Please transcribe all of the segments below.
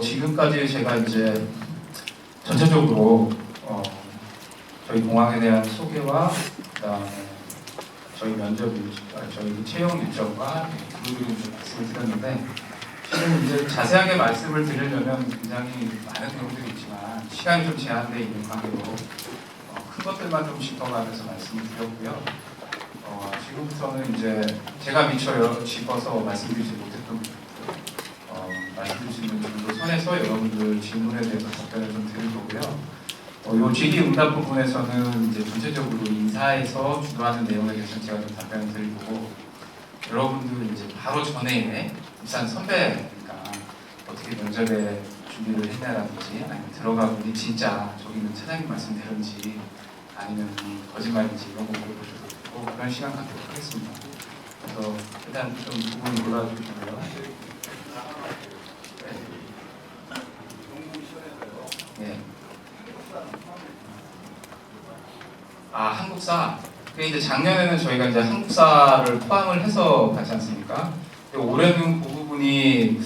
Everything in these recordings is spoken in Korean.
지금까지 제가 이제 전체적으로 저희 공항에 대한 소개와 그다음에 저희 저희 채용 일정과 그런 좀 말씀을 드렸는데, 지금 이제 자세하게 말씀을 드리려면 굉장히 많은 내용들이 있지만 시간이 좀 제한되어 있는 관계로 큰 것들만 좀 짚어가면서 말씀을 드렸고요. 지금부터는 이제 제가 미처 짚어서 말씀드리지 못했던 말씀드릴 수 있는 정도 선에서 여러분들 질문에 대해서 답변을 좀 드릴 거고요. 이 질의 응답 부분에서는 이제 전체적으로 인사에서 주도하는 내용에 대해서 제가 좀 답변을 드릴 거고, 여러분들 이제 바로 전에 입사한 선배니까 어떻게 면접에 준비를 했냐라든지, 아니면 들어가보니 진짜 저기는 차장님 말씀대로인지 아니면 거짓말인지 이런 거 물어보셔도 되고, 그런 시간 갖도록 하겠습니다. 그래서 일단 좀 두 분이 골라주시고요. 네. 한국사. 이제 작년에는 저희가 이제 한국사를 포함을 해서 갔지 않습니까? 올해는 그 부분이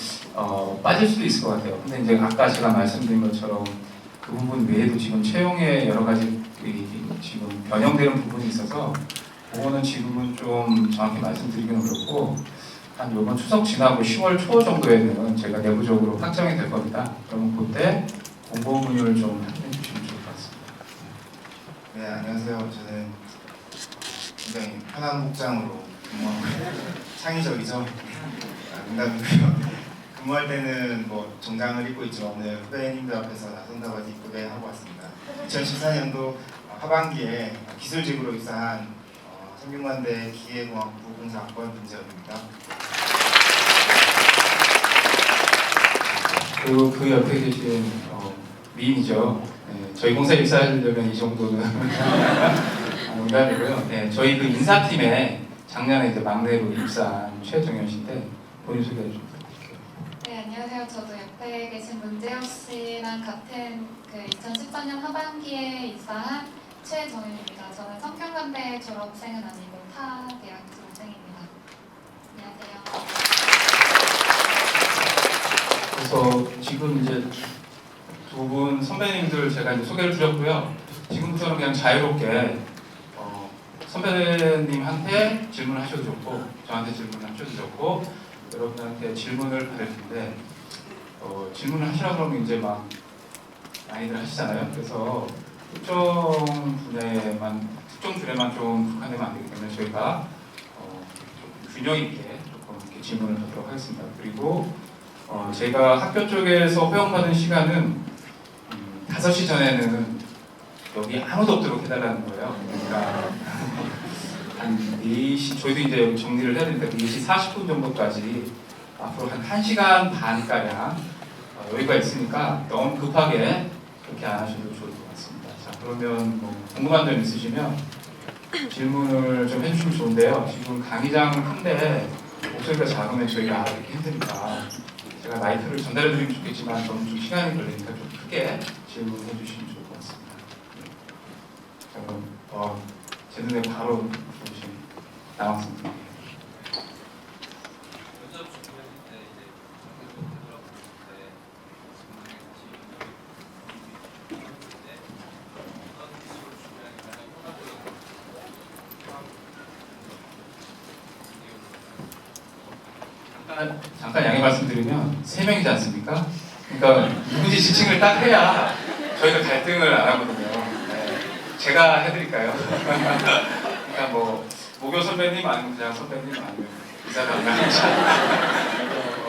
빠질 수도 있을 것 같아요. 근데 이제 아까 제가 말씀드린 것처럼 그 부분 외에도 지금 채용에 여러 가지 지금 변형되는 부분이 있어서 그거는 지금은 좀 정확히 말씀드리기는 그렇고, 한 이번 추석 지나고 10월 초 정도에는 제가 내부적으로 확정이 될 겁니다. 그러면 그때 공고문을 좀 확인해 주시면 좋을 것 같습니다. 네, 안녕하세요. 저는 굉장히 편한 복장으로 근무하고 창의적이죠. 농담이고요. 근무할 때는 뭐 정장을 입고 있지만 오늘 후배님들 앞에서 나선다고 해서 이쁘게 하고 왔습니다. 2014년도 하반기에 기술직으로 입사한 성균관대 기계공학부 공사학번 김재현입니다. 그리고 그 옆에 계신 미인이죠. 네, 저희 공사에 입사하려면 이 정도는 농담이고요. 네, 저희 그 인사팀에 작년에 이제 막내로 입사한 최정현 씨인데 본인 소개해 주세요. 네, 안녕하세요. 저도 옆에 계신 문재혁 씨랑 같은 그 2014년 하반기에 입사한 최정현입니다. 저는 성균관대 졸업생은 아니고 타 대학 졸업생입니다. 안녕하세요. 그래서 지금 이제 두 분 선배님들 제가 이제 소개를 드렸고요. 지금부터는 그냥 자유롭게 선배님한테 질문하셔도 좋고, 저한테 질문하셔도 좋고, 여러분한테 질문을 받을 텐데 질문을 하시라고 그러면 이제 막 많이들 하시잖아요. 그래서 특정 분야에만 좀 국한되면 안 되기 때문에 저희가 좀 균형 있게 조금 이렇게 질문을 하도록 하겠습니다. 그리고 제가 학교 쪽에서 허용받은 시간은 5시 전에는 여기 아무도 없도록 해달라는 거예요. 그러니까 한 4시, 저희도 이제 여기 정리를 해야 되니까 4시 40분 정도까지 앞으로 한 1시간 반가량 여유가 있으니까 너무 급하게 그렇게 안 하셔도 좋을 것 같습니다. 자, 그러면 뭐 궁금한 점 있으시면 질문을 좀 해주시면 좋은데요. 지금 강의장 큰데 목소리가 작으면 저희가 알아듣기 힘드니까 제가 마이크를 전달해 드리면 좋겠지만 너무 좀 시간이 걸리니까 좀 크게 질문해 주시면 좋을 것 같습니다. 자, 그럼 제 눈에 바로 보신 남학생들. 잠깐 양해 말씀드리면 3명이지 않습니까? 그러니까 누군지 지칭을 딱 해야 저희가 갈등을 안 하거든요. 네. 제가 해드릴까요? 그러니까 뭐 모교 선배님 아니면 그냥 선배님 아니면 이사장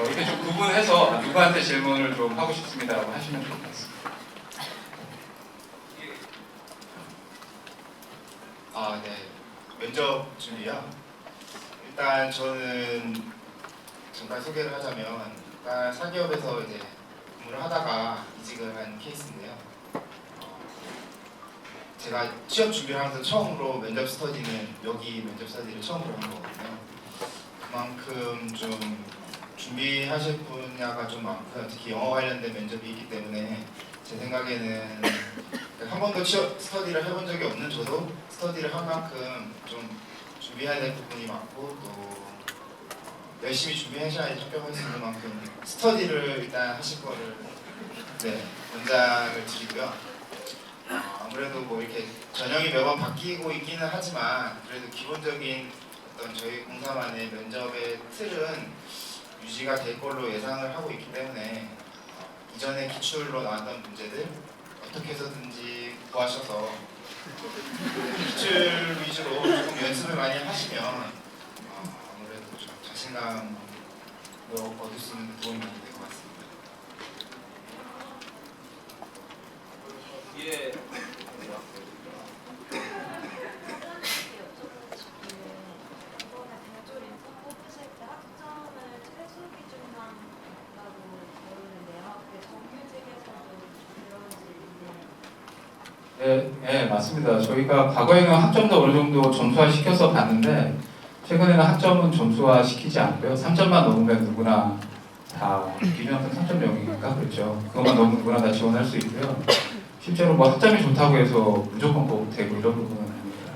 이렇게 좀 구분해서 누구한테 질문을 좀 하고 싶습니다라고 하시면 좋을 것 같습니다. 네. 면접 준비요. 일단 저는 잠깐 소개를 하자면, 일단 사기업에서 이제 근무를 하다가 이직을 한 케이스인데요. 제가 취업 준비를 하면서 처음으로 여기 면접 스터디를 처음으로 한 거거든요. 그만큼 좀 준비하실 분야가 좀 많고요. 특히 영어 관련된 면접이 있기 때문에 제 생각에는 한 번도 취업 스터디를 해본 적이 없는 저도 스터디를 한 만큼 좀 준비해야 될 부분이 많고, 또 열심히 준비하셔야지 합격할 수 있는 만큼 스터디를 일단 하실 거를 권장을 드리고요. 아무래도 뭐 이렇게 전형이 매번 바뀌고 있기는 하지만 그래도 기본적인 어떤 저희 공사만의 면접의 틀은 유지가 될 걸로 예상을 하고 있기 때문에 이전에 기출로 나왔던 문제들 어떻게 해서든지 구하셔서 기출 위주로 조금 연습을 많이 하시면 아무래도 좀 자신감을 얻을 수 있는 도움이 많이 될 것 같습니다. 예. 네, 맞습니다. 저희가 과거에는 학점도 어느 정도 점수화 시켜서 봤는데 최근에는 학점은 점수화 시키지 않고요. 3점만 넘으면 누구나 다 기준학점 3.0인가 그렇죠. 그것만 넘으면 누구나 다 지원할 수 있고요. 실제로 뭐 학점이 좋다고 해서 무조건 꼭 되고 이런 부분은 아닙니다.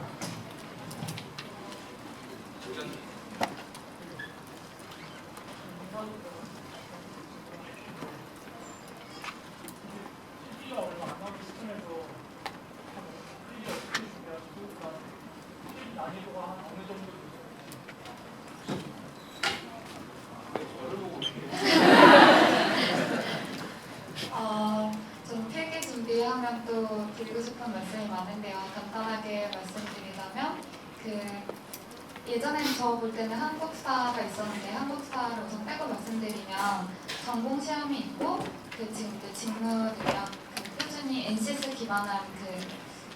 좀 필기 준비하면 또 드리고 싶은 말씀이 많은데요. 간단하게 말씀드리자면 예전에는 저 볼 때는 한국사가 있었는데 한국사를 우선 빼고 말씀드리면 전공 시험이 있고 지금 이제 직무 능력 표준이 NCS 기반한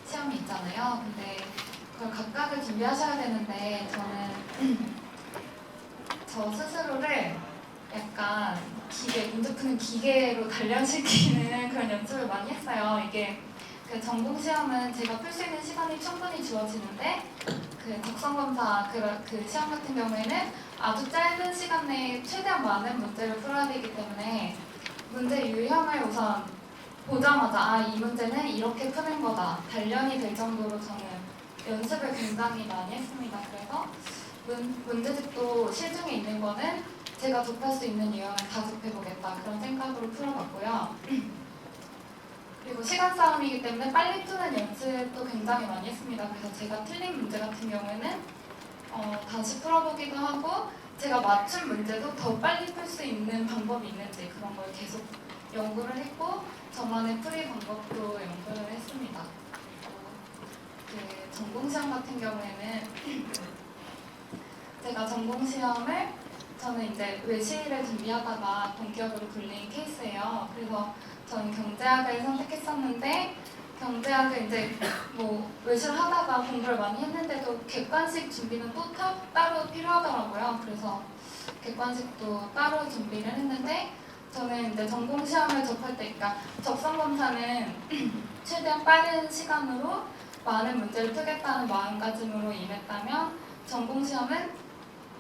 시험이 있잖아요. 근데 그걸 각각을 준비하셔야 되는데 저는 저 스스로를 약간 문제 푸는 기계로 단련시키는 그런 연습을 많이 했어요. 이게 전공 시험은 제가 풀 수 있는 시간이 충분히 주어지는데 적성검사 그 시험 같은 경우에는 아주 짧은 시간 내에 최대한 많은 문제를 풀어야 되기 때문에 문제 유형을 우선 보자마자 이 문제는 이렇게 푸는 거다 단련이 될 정도로 저는 연습을 굉장히 많이 했습니다. 그래서 문제집도 시중에 있는 거는 제가 접할 수 있는 유형을 다 접해보겠다 그런 생각으로 풀어봤고요. 그리고 시간 싸움이기 때문에 빨리 푸는 연습도 굉장히 많이 했습니다. 그래서 제가 틀린 문제 같은 경우에는 다시 풀어보기도 하고 제가 맞춘 문제도 더 빨리 풀 수 있는 방법이 있는지 그런 걸 계속 연구를 했고 저만의 풀이 방법도 연구를 했습니다. 전공시험 같은 경우에는 제가 전공시험을 저는 이제 외시를 준비하다가 본격으로 굴린 케이스예요. 그래서 저는 경제학을 선택했었는데 경제학을 이제 뭐 외시를 하다가 공부를 많이 했는데도 객관식 준비는 또 따로 필요하더라고요. 그래서 객관식도 따로 준비를 했는데 저는 이제 전공 시험을 접할 때, 그러니까 적성 검사는 최대한 빠른 시간으로 많은 문제를 풀겠다는 마음가짐으로 임했다면 전공 시험은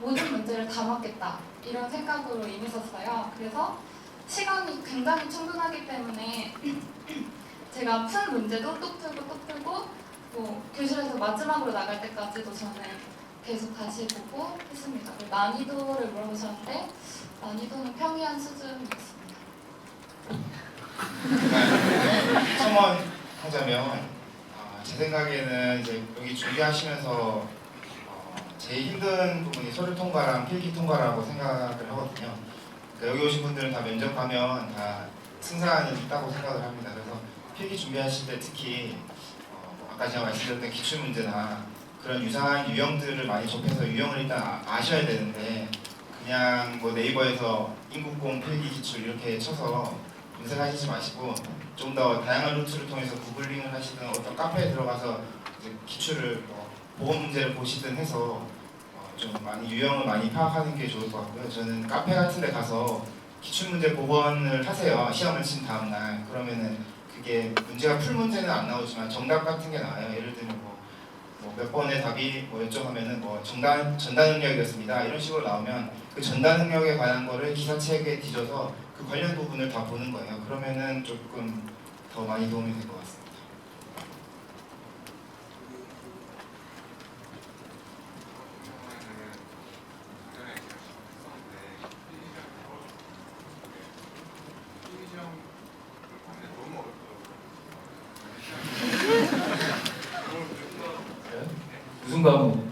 모든 문제를 다 맞겠다 이런 생각으로 임했었어요. 그래서 시간이 굉장히 충분하기 때문에 제가 푼 문제도 또 풀고 뭐 교실에서 마지막으로 나갈 때까지도 저는 계속 다시 보고 했습니다. 난이도를 물어보셨는데 난이도는 평이한 수준이었습니다. 첨언하자면 제 생각에는 이제 여기 준비하시면서 제일 힘든 부분이 서류 통과랑 필기 통과라고 생각을 하거든요. 그러니까 여기 오신 분들은 다 면접하면 다 승산이 있다고 생각을 합니다. 그래서 필기 준비하실 때 특히 아까 제가 말씀드렸던 기출문제나 그런 유사한 유형들을 많이 접해서 유형을 일단 아셔야 되는데 그냥 뭐 네이버에서 인국공 필기 기출 이렇게 쳐서 검색하시지 마시고 좀 더 다양한 루트를 통해서 구글링을 하시든 어떤 카페에 들어가서 이제 기출을 보건 문제를 보시든 해서 좀 많이 유형을 많이 파악하는 게 좋을 것 같고요. 저는 카페 같은 데 가서 기출문제 복원을 하세요. 시험을 친 다음날. 그러면은 그게 문제가 풀 문제는 안 나오지만 정답 같은 게 나와요. 예를 들면 뭐 몇 번의 답이 뭐였죠 하면은 뭐 전단 능력이었습니다. 이런 식으로 나오면 그 전단 능력에 관한 거를 기사책에 뒤져서 그 관련 부분을 다 보는 거예요. 그러면은 조금 더 많이 도움이 될 것 같습니다. 과목?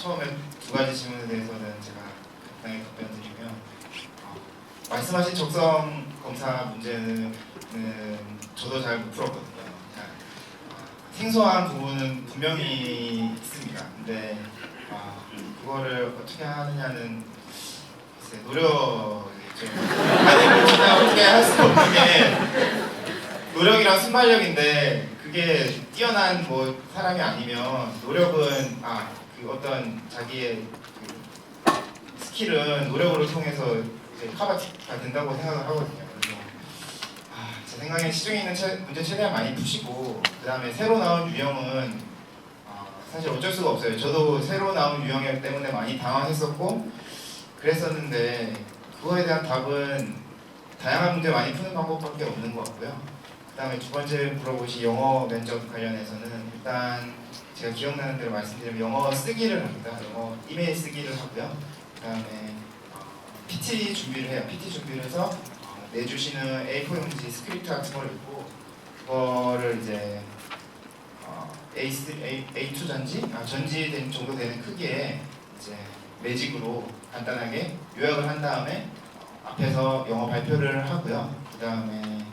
처음에 두 가지 질문에 대해서는 제가 간단히 답변드리면 말씀하신 적성 검사 문제는 저도 잘 못 풀었거든요. 생소한 부분은 분명히 있습니다. 근데 그거를 어떻게 하느냐는 글쎄 노력이죠. 아니 그냥 어떻게 할 수 없는 게 노력이랑 순발력인데 그게 뛰어난 뭐 사람이 아니면 노력은 그 어떤 자기의 그 스킬은 노력으로 통해서 이제 커버가 된다고 생각을 하거든요. 그래서 제 생각엔 시중에 있는 문제 최대한 많이 푸시고 그 다음에 새로 나온 유형은 사실 어쩔 수가 없어요. 저도 새로 나온 유형 때문에 많이 당황했었고 그랬었는데 그거에 대한 답은 다양한 문제 많이 푸는 방법밖에 없는 것 같고요. 그 다음에 두 번째 물어보신 영어 면접 관련해서는 일단 제가 기억나는 대로 말씀드리면 영어 쓰기를 합니다. 영어 이메일 쓰기를 하고요. 그 다음에 PT 준비를 해요. PT 준비를 해서 내주시는 A4 용지 스크립트 같은 걸 읽고 그거를 이제 A2 전지 정도 되는 크기의 이제 매직으로 간단하게 요약을 한 다음에 앞에서 영어 발표를 하고요. 그 다음에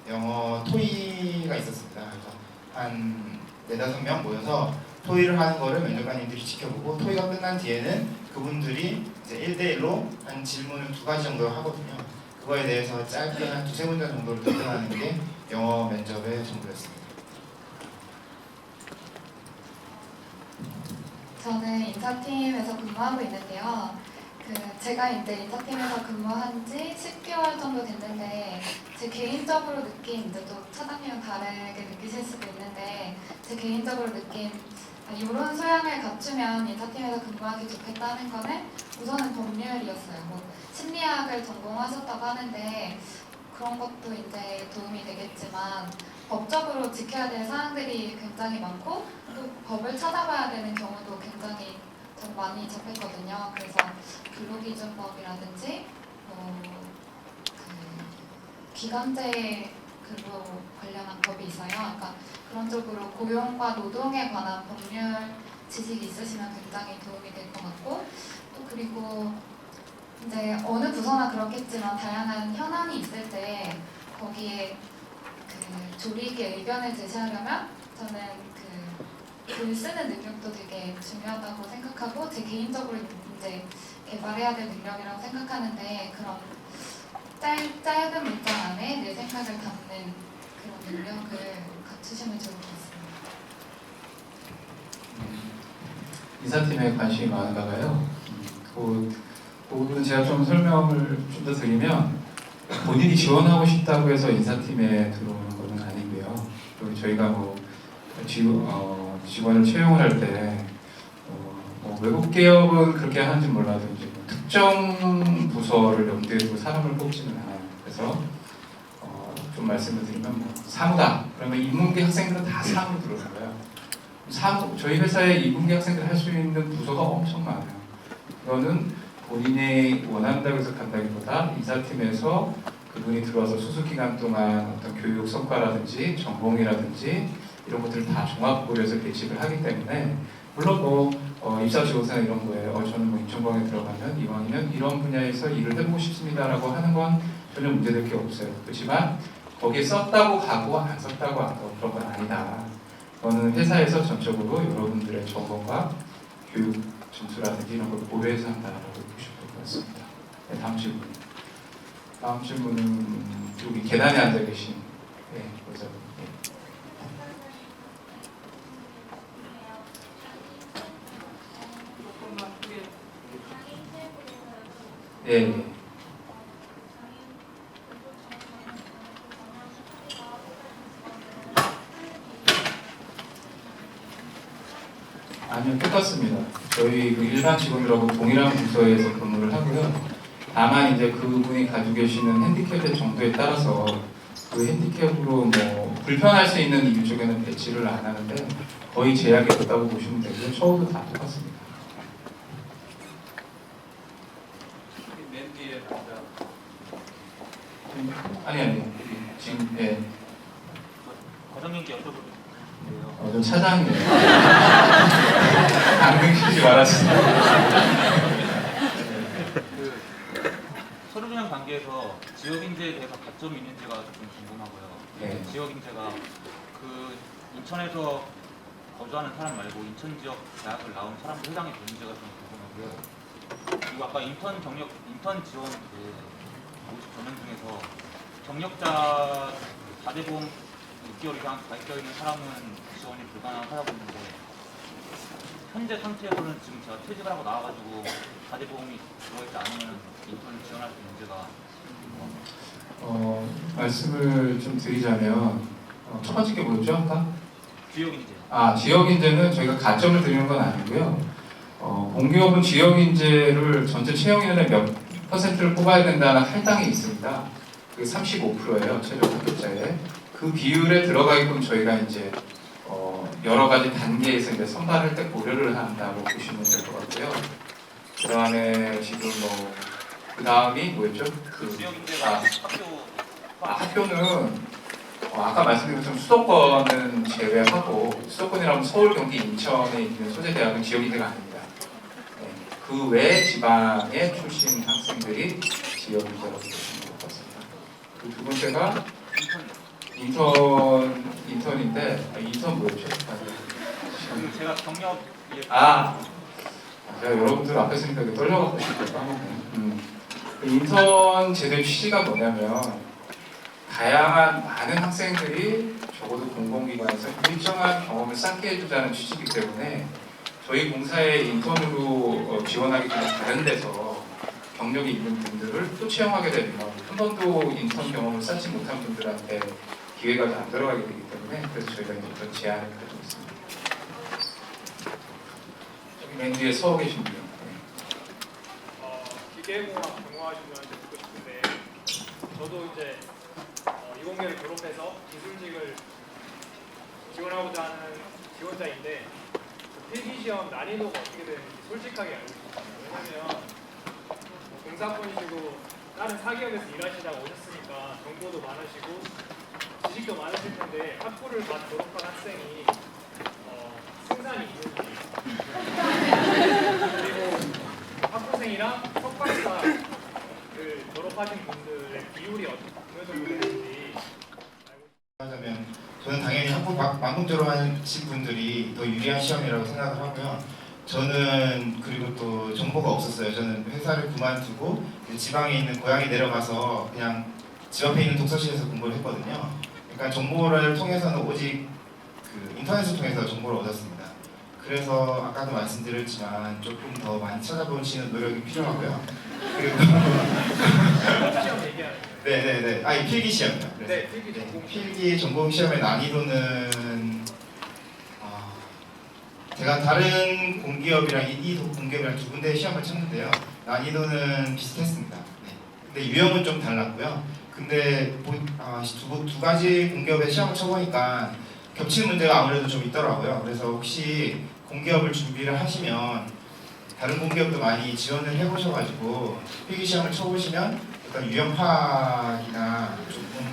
영어 토의가 있었습니다. 그래서 한 4-5명 모여서 토의를 하는 거를 면접관님들이 지켜보고 토의가 끝난 뒤에는 그분들이 이제 1대1로 한 질문을 2가지 정도 하거든요. 그거에 대해서 짧게 한 2-3문장 정도를 답변하는 게 영어 면접의 전부였습니다. 저는 인사팀에서 근무하고 있는데요. 제가 이제 인사팀에서 근무한 지 10개월 정도 됐는데 제 개인적으로 느낀, 이제 또 차장님은 다르게 느끼실 수도 있는데 제 개인적으로 느낀 이런 소양을 갖추면 인사팀에서 근무하기 좋겠다는 거는 우선은 법률이었어요. 뭐 심리학을 전공하셨다고 하는데 그런 것도 이제 도움이 되겠지만 법적으로 지켜야 될 사항들이 굉장히 많고 또 법을 찾아봐야 되는 경우도 굉장히 좀 많이 접했거든요. 그래서 근로기준법이라든지 기간제 근로 관련한 법이 있어요. 그러니까 그런 쪽으로 고용과 노동에 관한 법률 지식이 있으시면 굉장히 도움이 될 것 같고 또 그리고 이제 어느 부서나 그렇겠지만 다양한 현안이 있을 때 거기에 조리 있게 의견을 제시하려면 저는 글 쓰는 능력도 되게 중요하다고 생각하고 제 개인적으로 이제 개발해야 될 능력이라고 생각하는데 그런 짧은 문장 안에 내 생각을 담는 그런 능력을 갖추시면 좋을 것 같습니다. 인사팀에 관심이 많은가 봐요. 그 부분은 제가 좀 설명을 좀 더 드리면 본인이 지원하고 싶다고 해서 인사팀에 들어오는 것은 아니고요. 그리고 저희가 뭐 직원을 채용을 할 때 뭐 외국 기업은 그렇게 하는지 몰라도 이제 뭐 특정 부서를 염두에 두고 사람을 뽑지는 않아요. 그래서 좀 말씀을 드리면 뭐 사무다 그러면 인문계 학생들은 다 사무로 들어오는 거예요. 저희 회사에 인문계 학생들 할 수 있는 부서가 엄청 많아요. 그거는 본인이 원한다고 해서 간다기보다 인사팀에서 그분이 들어와서 수습 기간 동안 어떤 교육 성과라든지 전공이라든지 이런 것들을 다 종합 고려해서 배치를 하기 때문에 물론 뭐 입사 지원서나 이런 거에 저는 뭐 인천공항에 들어가면 이왕이면 이런 분야에서 일을 해보고 싶습니다라고 하는 건 전혀 문제될 게 없어요. 그렇지만 거기에 썼다고 가고 안 썼다고 안 가고 그런 건 아니다. 그거는 회사에서 전적으로 여러분들의 전공과 교육 점수라든지 이런 걸 고려해서 한다라고 보시면 될 것 같습니다. 네, 다음 질문은 여기 계단에 앉아 계신 여자분. 네. 아니요, 똑같습니다. 저희 그 일반 직원들하고 동일한 부서에서 근무를 하고요. 다만 이제 그분이 가지고 계시는 핸디캡의 정도에 따라서 그 핸디캡으로 뭐 불편할 수 있는 이유 쪽에는 배치를 안 하는데 거의 제약이 없다고 보시면 되고요. 처우도 다 똑같습니다. 맨 뒤에 남자 아니 지금 과장님께 여쭤볼게요. 좀 차장이네요. 당근 쉬지 말아주세요. 그 서류준양 단계에서 지역인재에 대해서 가점이 있는지가 좀 궁금하고요. 네. 지역인재가 그 인천에서 거주하는 사람 말고 인천 지역 대학을 나온 사람들 해당이 되는지가 좀 궁금하고요. 그리고 아까 인턴 지원 그 모집 전형 중에서 경력자 4대 보험 6개월 이상 가입되어 있는 사람은 지원이 불가능하다고 했는데 현재 상태에서는 지금 제가 퇴직을 하고 나와가지고 4대 보험이 들어있지 않으면 인턴을 지원할 수 있는 문제가 말씀을 좀 드리자면 첫 번째 게 뭐였죠? 아까? 지역인재. 지역인재는 저희가 가점을 드리는 건 아니고요. 공기업은 지역인재를 전체 채용인원의 몇 퍼센트를 뽑아야 된다는 할당이 있습니다. 그게 35%예요. 최종 합격자에. 그 비율에 들어가게끔 저희가 이제 여러 가지 단계에서 이제 선발할 때 고려를 한다고 보시면 될 것 같고요. 그 다음에 지금 그 다음이 뭐였죠? 지역인재가 학교는 아까 말씀드린 것처럼 수도권은 제외하고 수도권이라면 서울, 경기, 인천에 있는 소재 대학은 지역인재가 아닙니다. 네, 그 외 지방의 출신 학생들이 지역인재라고 보시면 될 것 같습니다. 그 두 번째가 인턴인데 인턴 뭐였죠? 제가 경력 제가 여러분들 앞에 있으니까 이게 떨려갖고 싶어서 까먹네. 인턴 제도의 취지가 뭐냐면 다양한 많은 학생들이 적어도 공공기관에서 일정한 경험을 쌓게 해주자는 취지이기 때문에 저희 공사에 인턴으로 지원하기 전에 다른 데서 경력이 있는 분들을 또 채용하게 되면 한 번도 인턴 경험을 쌓지 못한 분들한테 기회가 안 들어가게 되기 때문에 그래서 저희가 이제 그런 제안을 가지고 있습니다. 여기 맨 뒤에 서 계신 분. 기계공학 전공하신 분한테 듣고 싶은데 저도 이제 이공계를 졸업해서 기술직을 지원하고자 하는 지원자인데 그 필기시험 난이도가 어떻게 되는지 솔직하게 알고 싶습니다. 왜냐면 공사권이시고 다른 사기업에서 일하시다가 오셨으니까 정보도 많으시고 지식도 많으실 텐데 학부를 다 졸업한 학생이 승산이 있는지 그리고 학부생이랑 석박사를 졸업하신 분들의 비율이 어느 정도 되는지 하자면 저는 당연히 학부 방금 졸업하신 분들이 더 유리한 시험이라고 생각을 하고요. 저는 그리고 또 정보가 없었어요. 저는 회사를 그만두고 지방에 있는 고향에 내려가서 그냥 집 앞에 있는 독서실에서 공부를 했거든요. 그러니까 정보를 통해서는 오직 그 인터넷을 통해서 정보를 얻었습니다. 그래서 아까도 말씀드렸지만 조금 더 많이 찾아보시는 노력이 필요하고요. 그리고 시험 얘기하는 거예요. 네네네. 이 필기 시험이요. 그래서. 네, 필기 전공. 필기 전공 시험의 난이도는 제가 다른 공기업이랑 이 공기업이랑 두 군데 시험을 쳤는데요. 난이도는 비슷했습니다. 네. 근데 유형은 좀 달랐고요. 근데 두 가지 공기업에 시험을 쳐보니까 겹치는 문제가 아무래도 좀 있더라고요. 그래서 혹시 공기업을 준비를 하시면 다른 공기업도 많이 지원을 해보셔가지고 필기 시험을 쳐보시면 어떤 유형 파악이나 조금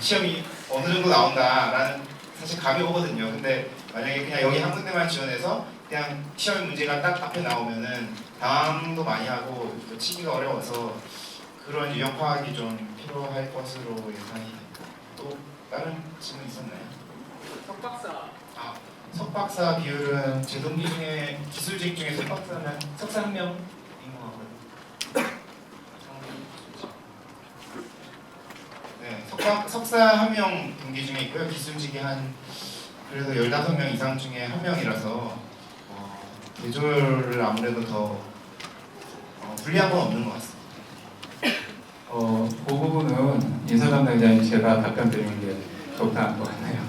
시험이 어느 정도 나온다라는 사실 감이 오거든요. 근데 만약에 그냥 여기 한 군데만 지원해서 그냥 시험 문제가 딱 앞에 나오면은 당황도 많이 하고 또 치기가 어려워서 그런 유형 파악이 좀 필요할 것으로 예상이 됩니다. 또 다른 질문 있었나요? 석박사. 석박사 비율은 제 동기 중에 기술직 중에 석사 한 명인 것 같거든요. 네, 석사 한 명 동기 중에 있고요. 기술직이 한 그래도 15명 이상 중에 한 명이라서 대졸을 아무래도 더 불리한 건 없는 것 같습니다. 그 부분은 인사담당자인 제가 답변 드리는 게 적당한 것 같아요.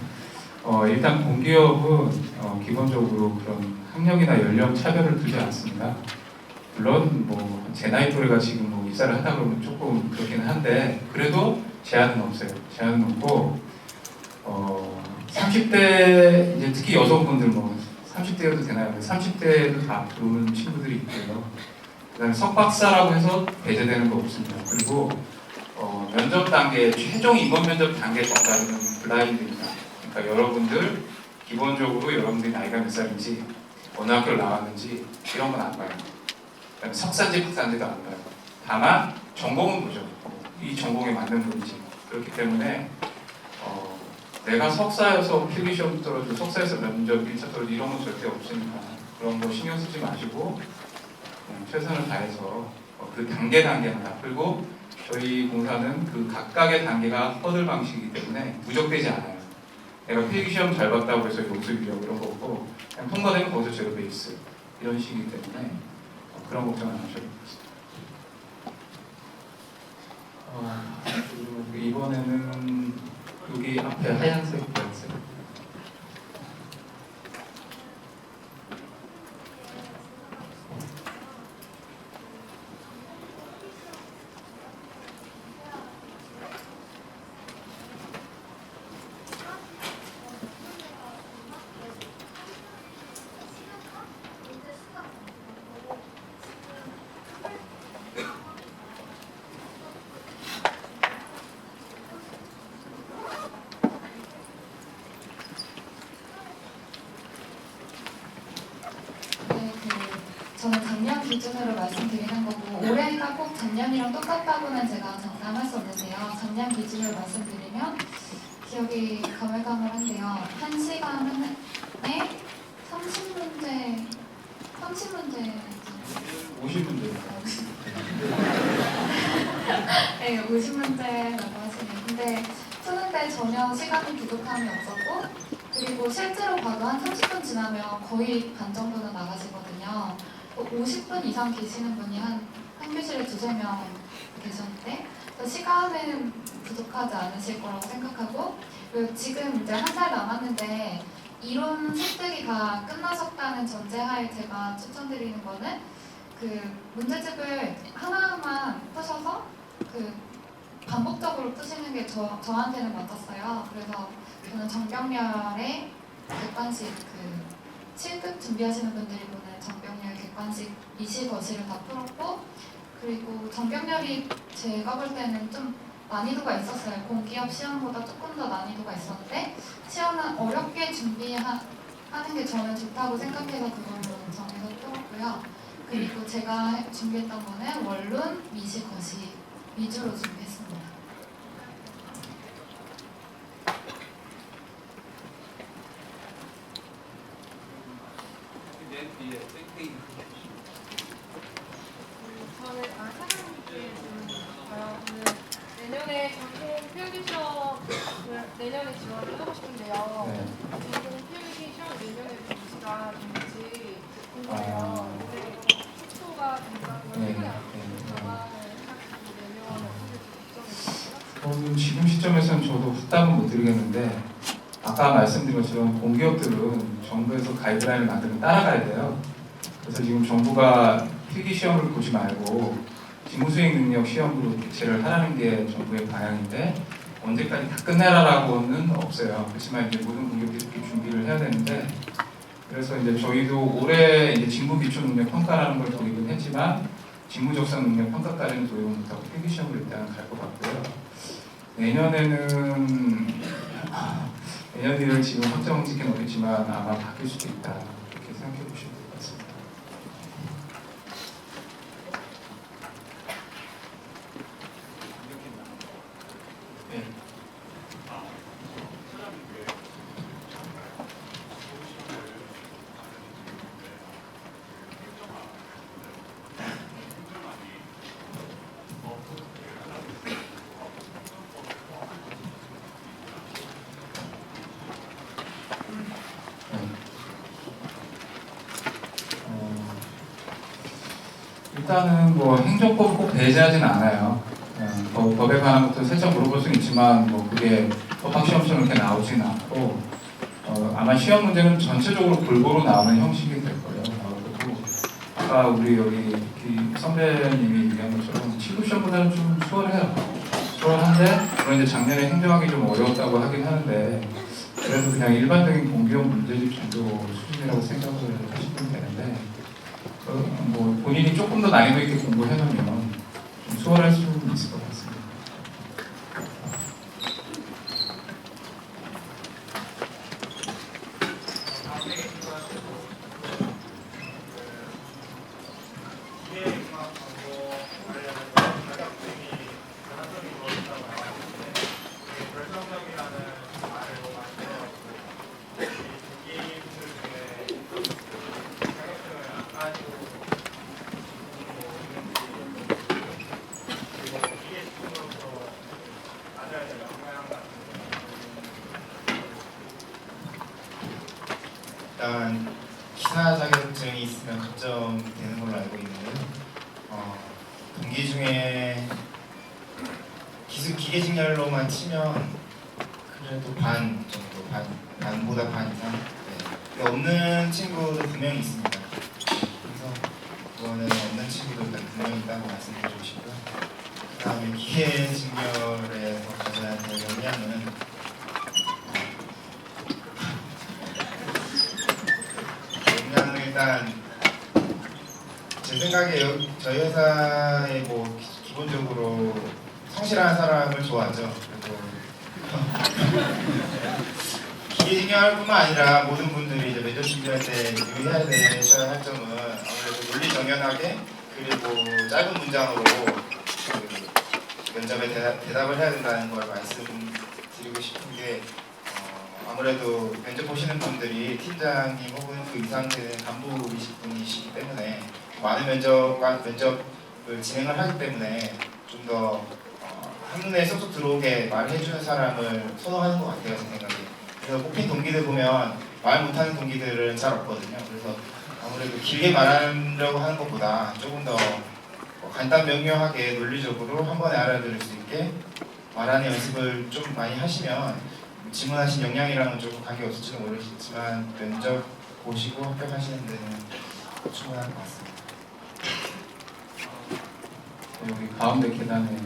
일단 공기업은 기본적으로 그런 학력이나 연령 차별을 두지 않습니다. 물론 뭐 제 나이 또래가 지금 뭐 입사를 하다 그러면 조금 그렇긴 한데 그래도 제한은 없어요. 제한은 없고 30대 이제 특히 여성분들 뭐 30대여도 되나요? 30대에도 다 들어오는 친구들이 있고요. 그다음에 석박사라고 해서 배제되는 거 없습니다. 그리고 면접 단계 최종 임원 면접 단계 전까지는 블라인드입니다. 그러니까 여러분들 기본적으로 여러분들이 나이가 몇 살인지 어느 학교를 나왔는지 이런 건 안 봐요. 그다음에 석사인지 박사인지도 안 봐요. 다만 전공은 보죠. 이 전공에 맞는 분인지. 그렇기 때문에 내가 석사여서 필기 시험 떨어지고 석사에서 면접 1차 떨어지고 이런 건 절대 없으니까 그런 거 신경 쓰지 마시고 최선을 다해서 그 단계는 다 풀고 저희 공사는 그 각각의 단계가 허들 방식이기 때문에 부족되지 않아요. 내가 필기시험 잘 봤다고 해서 여기서 유력 이런 거 없고 그냥 통과되면 거기서 제로 베이스 이런 식이기 때문에 그런 걱정 안 하셔도 됩니다. 그리고 이번에는 여기 앞에 하얀색 보였어요. 저는 작년 기준으로 말씀드리는 거고 올해가 꼭 작년이랑 똑같다고는 제가 장담할 수 없는데요. 작년 기준으로 말씀드리면 기억이 가물가물한데요. 1시간에 30문제 50문제. 네, 50문제라고 하시네요. 근데 푸는데 전혀 시간이 부족함이 없었고 그리고 실제로 봐도 한 30분 지나면 거의 반 정도는 나가시거든요. 50분 이상 계시는 분이 한 교실에 2~3명 계셨는데 시간은 부족하지 않으실 거라고 생각하고 그리고 지금 이제 한 달 남았는데 이론 습득이가 끝나셨다는 전제하에 제가 추천드리는 거는 그 문제집을 하나만 푸셔서 그 반복적으로 푸시는 게 저한테는 맞았어요. 그래서 저는 정경렬의 객관식 7급 준비하시는 분들이 보는 정경렬 객관식 이시 거시를 다 풀었고 그리고 정경렬이 제가 볼 때는 좀 난이도가 있었어요. 공기업 시험보다 조금 더 난이도가 있었는데 시험은 어렵게 준비하는 게 저는 좋다고 생각해서 그걸로 정해서 풀었고요. 그리고 제가 준비했던 거는 원론, 미시, 거시 위주로 준비했습니다. 저는 사장님께 질문드릴까요? 내년에 전공 필기 시험을 내년에 지원을 하고 싶은데요. 네. 전공 필기 시험 내년에 공시가 될지 궁금해요. 올해 속도가 된다고 네. 생각이 안 들어서 전환을 해가지고 내년에 어떻게 될지 지금 시점에서는 저도 확답은 못 드리겠는데 아까 말씀드린 것처럼 공기업들은 정부에서 가이드라인을 만들면 따라가야 돼요. 그래서 지금 정부가 필기 시험을 보지 말고 직무수행 능력 시험으로 대체를 하라는 게 정부의 방향인데 언제까지 다 끝내라라고는 없어요. 그렇지만 이제 모든 공기업들이 그렇게 준비를 해야 되는데 그래서 이제 저희도 올해 이제 직무 기초 능력 평가라는 걸 도입은 했지만 직무 적성 능력 평가까지는 도입을 못하고 필기 시험으로 일단 갈 것 같고요. 내년 뒤를 지금 확정 짓기는 어렵지만 아마 바뀔 수도 있다. 이렇게 생각해 보시면 될 것 같습니다. 네. 일단은 뭐 행정법 꼭 배제하진 않아요. 법에 관한 것도 살짝 물어볼 수는 있지만 뭐 그게 법학시험처럼 이렇게 나오진 않고 아마 시험 문제는 전체적으로 골고루 나오는 형식이 될 거예요. 그리고 아까 우리 여기 선배님이 얘기한 것처럼 7급 시험보다는 좀 수월해요. 수월한데 물론 이제 작년에 행정하기 좀 어려웠다고 하긴 하는데 그래도 그냥 일반적인 공기업 문제집 정도 수준이라고 생각을 하시면 되는데 뭐 본인이 조금 더 난이도 있게 공부해놓으면 좀 수월할 수 있을 것 같습니다. 일단 기사 자격증이 있으면 걱정되는 걸로 알고 있는데요. 동기 중에 기계직렬로만 치면 그래도 반 정도, 반보다 반 이상 네. 없는 친구도 분명히 있습니다. 그래서 그거는 없는 친구도 분명히 있다고 말씀드리고 싶고요. 그 다음에 기계직렬에서 가져야 될 역량은 일단 제 생각에 저희 회사에 뭐 기본적으로 성실한 사람을 좋아하죠. 그리고 기계직렬뿐만 아니라 모든 분들이 이제 면접 준비할 때 유의해야 되셔야 할 점은 아무래도 논리정연하게 그리고 짧은 문장으로 그 면접에 대답을 해야 된다는 걸 말씀드리고 싶은 게 아무래도 면접 보시는 분들이 팀장님 혹은 그 이상 되는 간부이신 분이시기 때문에 많은 면접을 진행을 하기 때문에 좀 더 한눈에 쏙쏙 들어오게 말해주는 사람을 선호하는 것 같아요, 제 생각에. 그래서 뽑힌 동기들 보면 말 못하는 동기들은 잘 없거든요. 그래서 아무래도 길게 말하려고 하는 것보다 조금 더 간단 명료하게 논리적으로 한 번에 알아들을 수 있게 말하는 연습을 좀 많이 하시면 질문하신 역량이랑은 조금 관계없을지는 모르겠지만 면접 보시고 합격하시는 데는 충분할 것 같습니다. 여기 가운데 계단에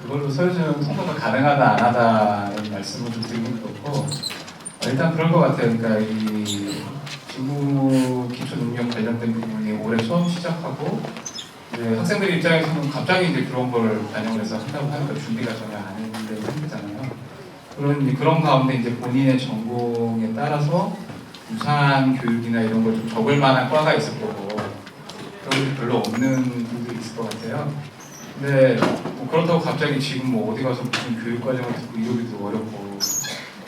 그걸로 서류는 통과가 가능하다 안 하다는 말씀을 좀 드리는 거고 일단 그럴 것 같아요. 그러니까 이 직무 기초 능력 관련된 부분이 올해 처음 시작하고 이제 학생들 입장에서는 갑자기 이제 그런 걸 반영을 해서 한다고 하니까 준비가 전혀 안 했는데 힘들잖아요. 그런 가운데 이제 본인의 전공에 따라서 유사한 교육이나 이런 걸 좀 적을 만한 과가 있을 거고 그런 게 별로 없는 분들이 있을 것 같아요. 근데 뭐 그렇다고 갑자기 지금 뭐 어디 가서 무슨 교육 과정을 듣고 이러기도 어렵고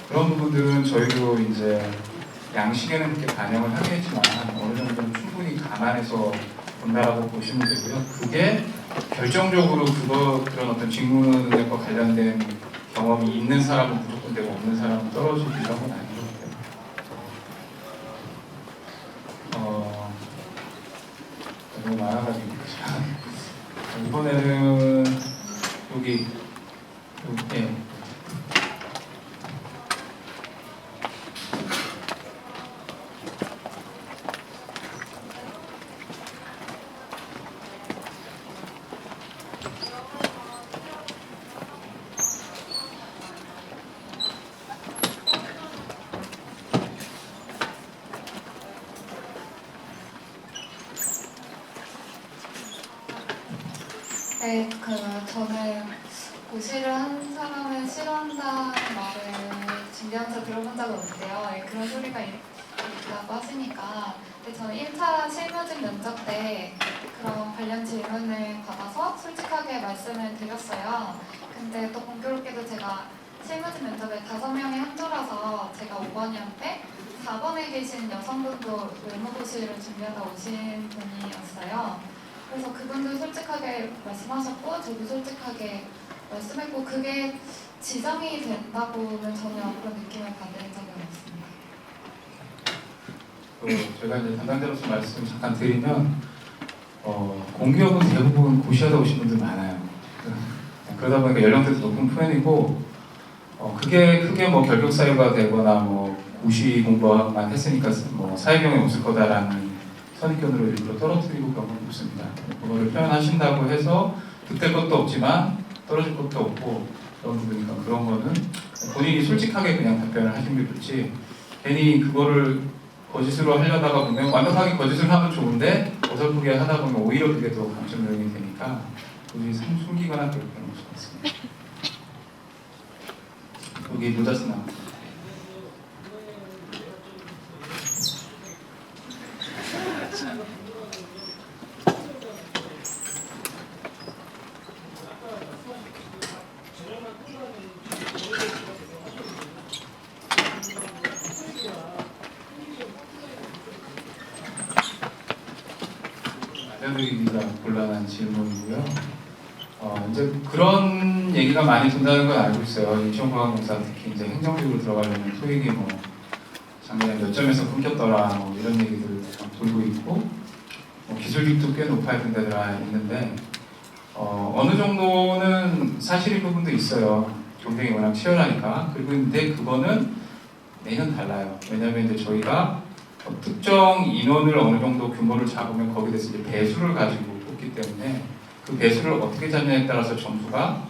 그런 부분들은 저희도 이제 양식에는 그렇게 반영을 하겠지만 어느 정도는 충분히 감안해서 본다라고 보시면 되고요. 그게 결정적으로 그런 어떤 직무 능력과 관련된 경험이 있는 사람은 무조건 되고 없는 사람은 떨어지고 이런 건 아닌 것 같아요. 너무 많아가지고 이번에는 여기 예. 네, 저는 고시를 한 사람을 싫어한다는 말을 준비하면서 들어본 적은 없는데요. 네, 그런 소리가 있다고 하시니까. 근데 저는 1차 실무직 면접 때 그런 관련 질문을 받아서 솔직하게 말씀을 드렸어요. 근데 또 공교롭게도 제가 실무직 면접에 5명이 한 조라서 제가 5번이었는데 4번에 계신 여성분도 외무고시를 준비하다 오신 분이었어요. 그래서 그분도 솔직하게 말씀하셨고 저도 솔직하게 말씀했고 그게 지정이 된다고는 전혀 그런 느낌을 받은 적은 없습니다. 제가 이제 담당자로서 말씀 잠깐 드리면 공기업은 대부분 고시하다 오신 분들 많아요. 그러다 보니까 연령대도 높은 편이고 그게 크게 뭐 결격 사유가 되거나 뭐 고시 공부만 했으니까 뭐 사회경에 없을 거다라는 선입견으로 일부러 떨어뜨리고 그런 건 없습니다. 그거를 표현하신다고 해서 득될 것도 없지만 떨어질 것도 없고 그런 부분이니까 그런 거는 본인이 솔직하게 그냥 답변을 하시는 게 좋지 괜히 그거를 거짓으로 하려다가 보면 완벽하게 거짓을 하면 좋은데 어설프게 하다 보면 오히려 그게 더 감점 요인이 되니까 굳이 숨기거나 그럴 필요는 없을 것 같습니다. 여기 노자스 나옵니다. 알려드리기가 곤란한 질문이고요. 이제 그런 얘기가 많이 돈다는 건 알고 있어요. 시험공학공사 특히 이제 행정직으로 들어가려면 토익이 뭐 작년에 몇 점에서 끊겼더라 뭐 이런 얘기들 돌고 있고 뭐 기술직도 꽤 높아야 된다더라 있는데 어느 정도는 사실인 부분도 있어요. 경쟁이 워낙 치열하니까. 그리고 근데 그거는 매년 달라요. 왜냐하면 이제 저희가 특정 인원을 어느 정도 규모를 잡으면 거기에 대해서 이제 배수를 가지고 뽑기 때문에 그 배수를 어떻게 잡냐에 따라서 점수가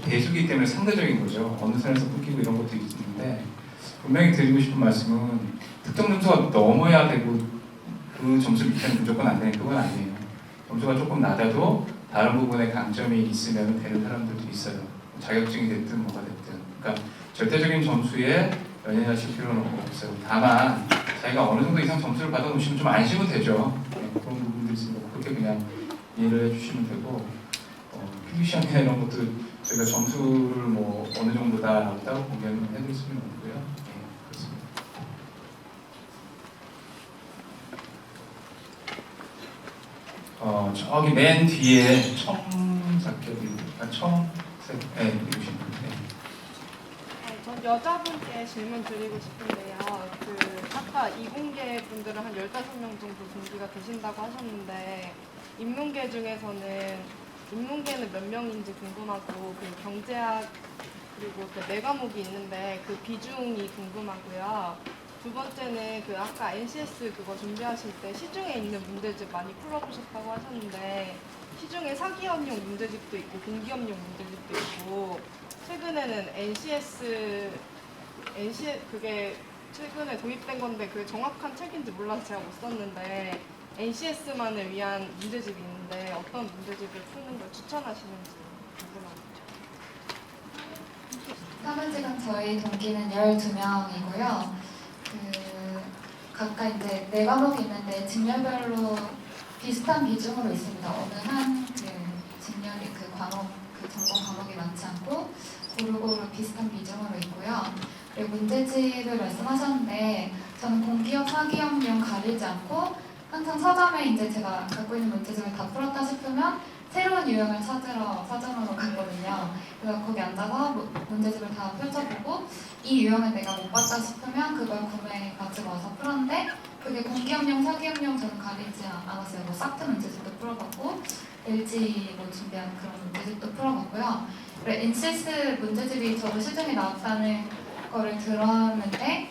배수기 때문에 상대적인 거죠. 어느 선에서 끊기고 이런 것도 있는데 분명히 드리고 싶은 말씀은 특정 점수가 넘어야 되고 그 점수 밑에는 무조건 안 되는 그건 아니에요. 점수가 조금 낮아도 다른 부분에 강점이 있으면 되는 사람들도 있어요. 자격증이 됐든 뭐가 됐든. 그러니까 절대적인 점수에 연연하실 필요는 없어요. 다만 자기가 어느 정도 이상 점수를 받아놓으시면 좀 안심은 되죠. 네, 그런 부분도 있으니까 그렇게 그냥 이해를 해주시면 되고 필기시험이나 이런 것도 저희가 점수를 뭐 어느 정도다라고 따로 공개는 해드릴 수는 없고요. 네, 그렇습니다. 저기 맨 뒤에 청색깔이 읽으시면 돼요. 전 여자분께 질문 드리고 싶은데요. 아까 이공계 분들은 한 15명 정도 동기가 되신다고 하셨는데 인문계 중에서는 인문계는 몇 명인지 궁금하고 경제학 그리고 네 과목이 있는데 그 비중이 궁금하고요. 두 번째는 아까 NCS 그거 준비하실 때 시중에 있는 문제집 많이 풀어보셨다고 하셨는데 시중에 사기업용 문제집도 있고 공기업용 문제집도 있고 최근에는 NCS 그게 최근에 도입된 건데 그 정확한 책인지 몰라서 제가 못 썼는데 NCS만을 위한 문제집이 있는데 어떤 문제집을 푸는 걸 추천하시는지 궁금합니다. 사무직은 저희 동기는 12명이고요. 각각 이제 4과목이 있는데 직렬별로 비슷한 비중으로 있습니다. 어느 한 직렬이 과목 전공 과목이 많지 않고 고루고루 비슷한 비중으로 있고요. 그리고 문제집을 말씀하셨는데 저는 공기업, 사기업용 가리지 않고 항상 서점에 이제 제가 갖고 있는 문제집을 다 풀었다 싶으면 새로운 유형을 찾으러 서점으로 갔거든요. 그래서 거기 앉아서 문제집을 다 펼쳐보고 이 유형을 내가 못 봤다 싶으면 그걸 구매 가지고 와서 풀었는데 그게 공기업용, 사기업용 저는 가리지 않았어요. 뭐 사트 문제집도 풀어봤고 LG 뭐 준비한 그런 문제집도 풀어봤고요. 그리고 NCS 문제집이 저도 시중에 나왔다는 거를 들었는데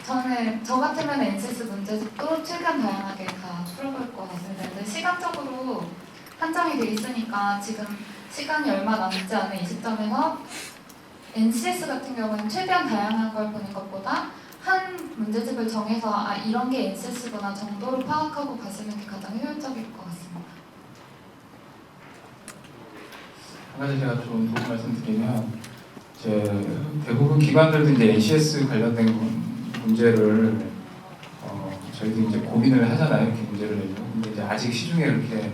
저는 저 같으면 NCS 문제집도 최대한 다양하게 다 풀어볼 것 같습니다. 근데 시간적으로 한정이 돼 있으니까 지금 시간이 얼마 남지 않은 이 시점에서 NCS 같은 경우는 최대한 다양한 걸 보는 것보다 한 문제집을 정해서 아 이런 게 NCS구나 정도로 파악하고 가시는 게 가장 효율적일 것 같습니다. 한 가지 제가 좀 도움 말씀드리면 이제 대부분 기관들도 이제 NCS 관련된 문제를 저희도 이제 고민을 하잖아요. 이렇게 문제를 내고. 근데 이제 아직 시중에 그렇게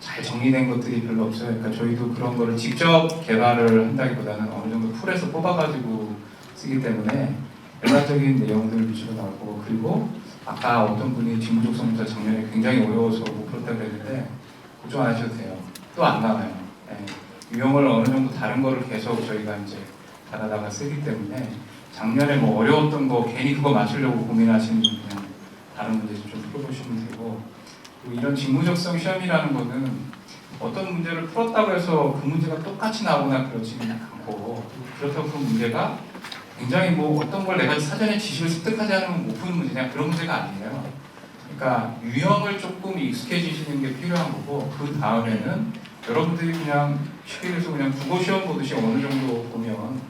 잘 정리된 것들이 별로 없어요. 그러니까 저희도 그런 거를 직접 개발을 한다기보다는 어느 정도 풀에서 뽑아가지고 쓰기 때문에 일반적인 내용들 위주로 나오고 그리고 아까 어떤 분이 직무적성부터 작년에 굉장히 어려워서 못 풀었다고 그랬는데 걱정 안 하셔도 돼요. 또 안 나와요. 네. 유형을 어느 정도 다른 거를 계속 저희가 이제 달아다가 쓰기 때문에 작년에 뭐 어려웠던 거 괜히 그거 맞추려고 고민하시는 분 그냥 다른 문제 좀 풀어보시면 되고 그리고 이런 직무적성 시험이라는 거는 어떤 문제를 풀었다고 해서 그 문제가 똑같이 나오거나 그러지는 않고 그렇다고 그 문제가 굉장히 뭐 어떤 걸 내가 사전에 지식을 습득하지 않으면 못 푸는 문제 그냥 그런 문제가 아니에요. 그러니까 유형을 조금 익숙해지시는 게 필요한 거고 그 다음에는 여러분들이 그냥 쉽게 해서 그냥 국어 시험 보듯이 어느 정도 보면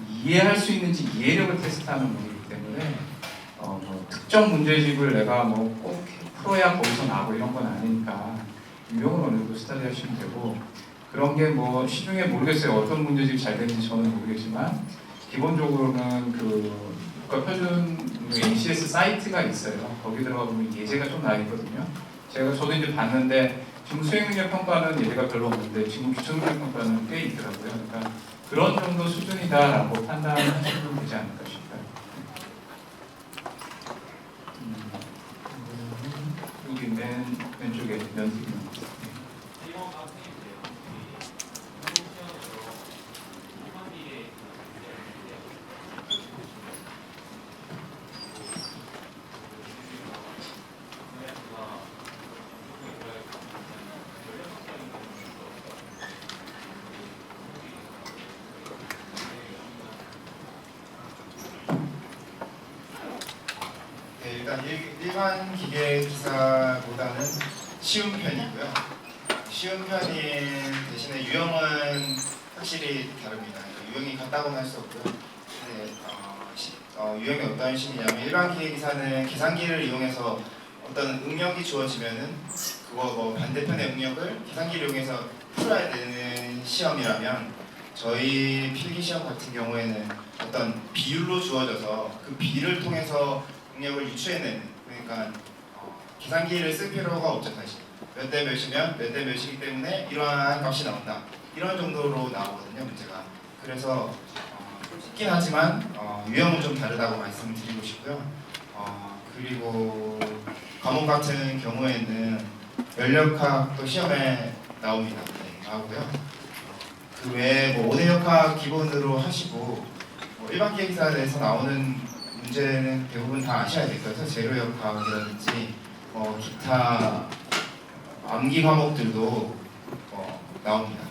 이해할 수 있는지 이해력을 테스트하는 문제이기 때문에 뭐 특정 문제집을 내가 뭐 꼭 풀어야 거기서 나고 이런 건 아니니까 유형은 어느 정도 스타디 하시면 되고 그런 게 뭐 시중에 모르겠어요. 어떤 문제집이 잘 되는지 저는 모르겠지만 기본적으로는 그 국가표준 NCS 사이트가 있어요. 거기 들어가 보면 예제가 좀 나와 있거든요. 저도 이제 봤는데 지금 수행능력 평가는 예제가 별로 없는데 지금 기초능력 평가는 꽤 있더라고요. 그러니까 그런 정도 수준이다라고 판단하시면 되지 않을까 싶어요. 여기 맨 왼쪽에 연습이 나왔어요. 네, 일단 일반 기계 기사보다는 쉬운 편이고요. 쉬운 편인 대신에 유형은 확실히 다릅니다. 유형이 같다고는 할 수 없고요. 네, 유형이 어떤 식이냐면 일반 기계 기사는 계산기를 이용해서 어떤 응력이 주어지면은 그거 뭐 반대편의 응력을 계산기를 이용해서 풀어야 되는 시험이라면 저희 필기 시험 같은 경우에는 어떤 비율로 주어져서 그 비를 통해서 응력을 유추해내는 그러니까 계산기를 쓸 필요가 없죠 사실. 몇 대 몇이면 몇 대 몇이기 때문에 이러한 값이 나온다. 이런 정도로 나오거든요 문제가. 그래서 쉽긴 하지만 유형은 좀 다르다고 말씀드리고 싶고요. 그리고 과목 같은 경우에는 연력학도 시험에 나옵니다. 네, 나오고요. 그 외에 뭐 5대역학 기본으로 하시고 뭐 일반 기획사에서 나오는 문제는 대부분 다 아셔야 될 것 같아요. 재료역학이라든지 기타 암기 과목들도 나옵니다.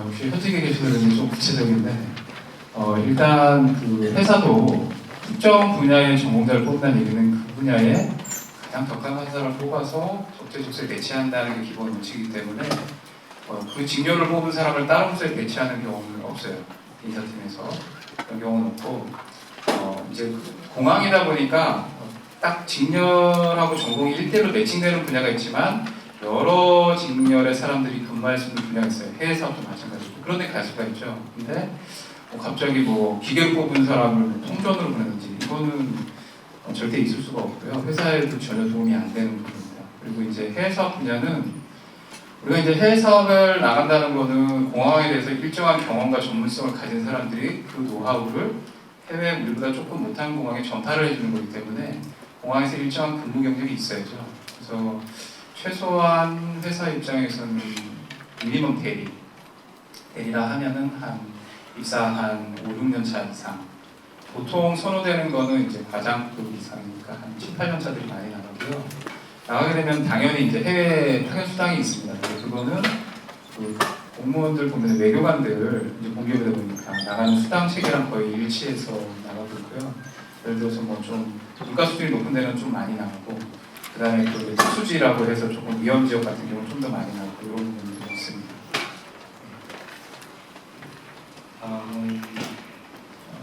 역시 현직에 계시는 분이 좀 구체적인데 일단 그 회사도 특정 분야의 전공자를 뽑는다는 얘기는 그 분야에 가장 적합한 사람을 뽑아서 적재적소에 배치한다는 게 기본 원칙이기 때문에 그 직렬을 뽑은 사람을 다른 부서에 배치하는 경우는 없어요. 인사팀에서 그런 경우는 없고 이제 공항이다 보니까 딱 직렬하고 전공이 1대1로 매칭되는 분야가 있지만 여러 직렬의 사람들이 근무할 수 있는 분야가 있어요. 해외 사업도 마찬가지고 그런 데 갈 수가 있죠. 근데 갑자기 뭐 기계를 뽑은 사람을 통전으로 보내든지 이거는 절대 있을 수가 없고요. 회사에도 전혀 도움이 안 되는 부분입니다. 그리고 이제 해외 사업 분야는 우리가 이제 해외 사업을 나간다는 거는 공항에 대해서 일정한 경험과 전문성을 가진 사람들이 그 노하우를 해외 우리보다 조금 못한 공항에 전파를 해주는 거기 때문에 공항에서 일정한 근무 경력이 있어야죠. 그래서 최소한 회사 입장에서는 미니멈 대리라 하면은 한 입사 한 5, 6년 차 이상. 보통 선호되는 거는 이제 과장급 이상이니까 한 7, 8년 차들이 많이 나가고요. 나가게 되면 당연히 이제 해외 파견 수당이 있습니다. 그거는 그 공무원들 보면 외교관들 이제 공기업이다 보니까 나가는 수당 체계랑 거의 일치해서 나가고 있고요. 예를 들어서 뭐 좀 물가 수준이 높은 데는 좀 많이 나가고 그다음에 그 특수지라고 해서 조금 위험 지역 같은 경우는 좀 더 많이 나가고 이런 부분들이 있습니다.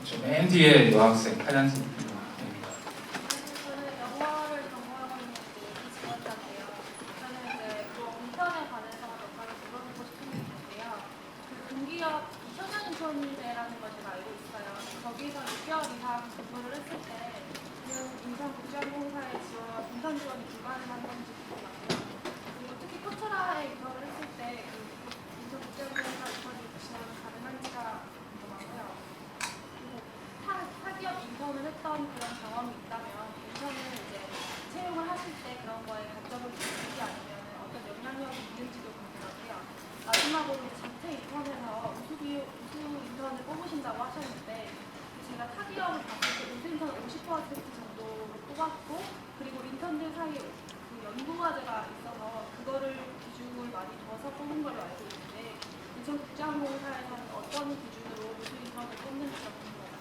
저맨 뒤에 여학생 하얀색 저는 영어를 전공하고 있는 이지원자인데요. 저는 이제 인턴에 관해서 몇 가지 물어보고 싶은 게 있는데요. 그 공기업 2000년 인턴제라는 걸 제가 알고 있어요. 거기서 6개월 이상 근무를 했을 때 인천국제항공사에 인턴 지원이 불가능한 건지 궁금하고요. 그리고 특히 코트라에 입학을 했을 때 인천국제항공사 인턴이 지원은 가능한지가 궁금하고요. 사기업 인턴을 했던 그런 경험이 있다면 인턴을 이제 채용을 하실 때 그런 거에 강점을 느끼지 아니면 어떤 영향력이 있는지도 궁금하고요. 마지막으로 자체 인턴에서 우수 인턴을 뽑으신다고 하셨는데 제가 사기업을 봤을 때 우수 인턴은 50% 정도로 뽑았고 그리고 인턴들 사이에 그 연구과제가 있어서 그거를 기준을 많이 둬서 뽑은 걸로 알고 있는데 인천국제항공사에서는 어떤 기준으로 우수 인턴을 뽑는지가 궁금해요.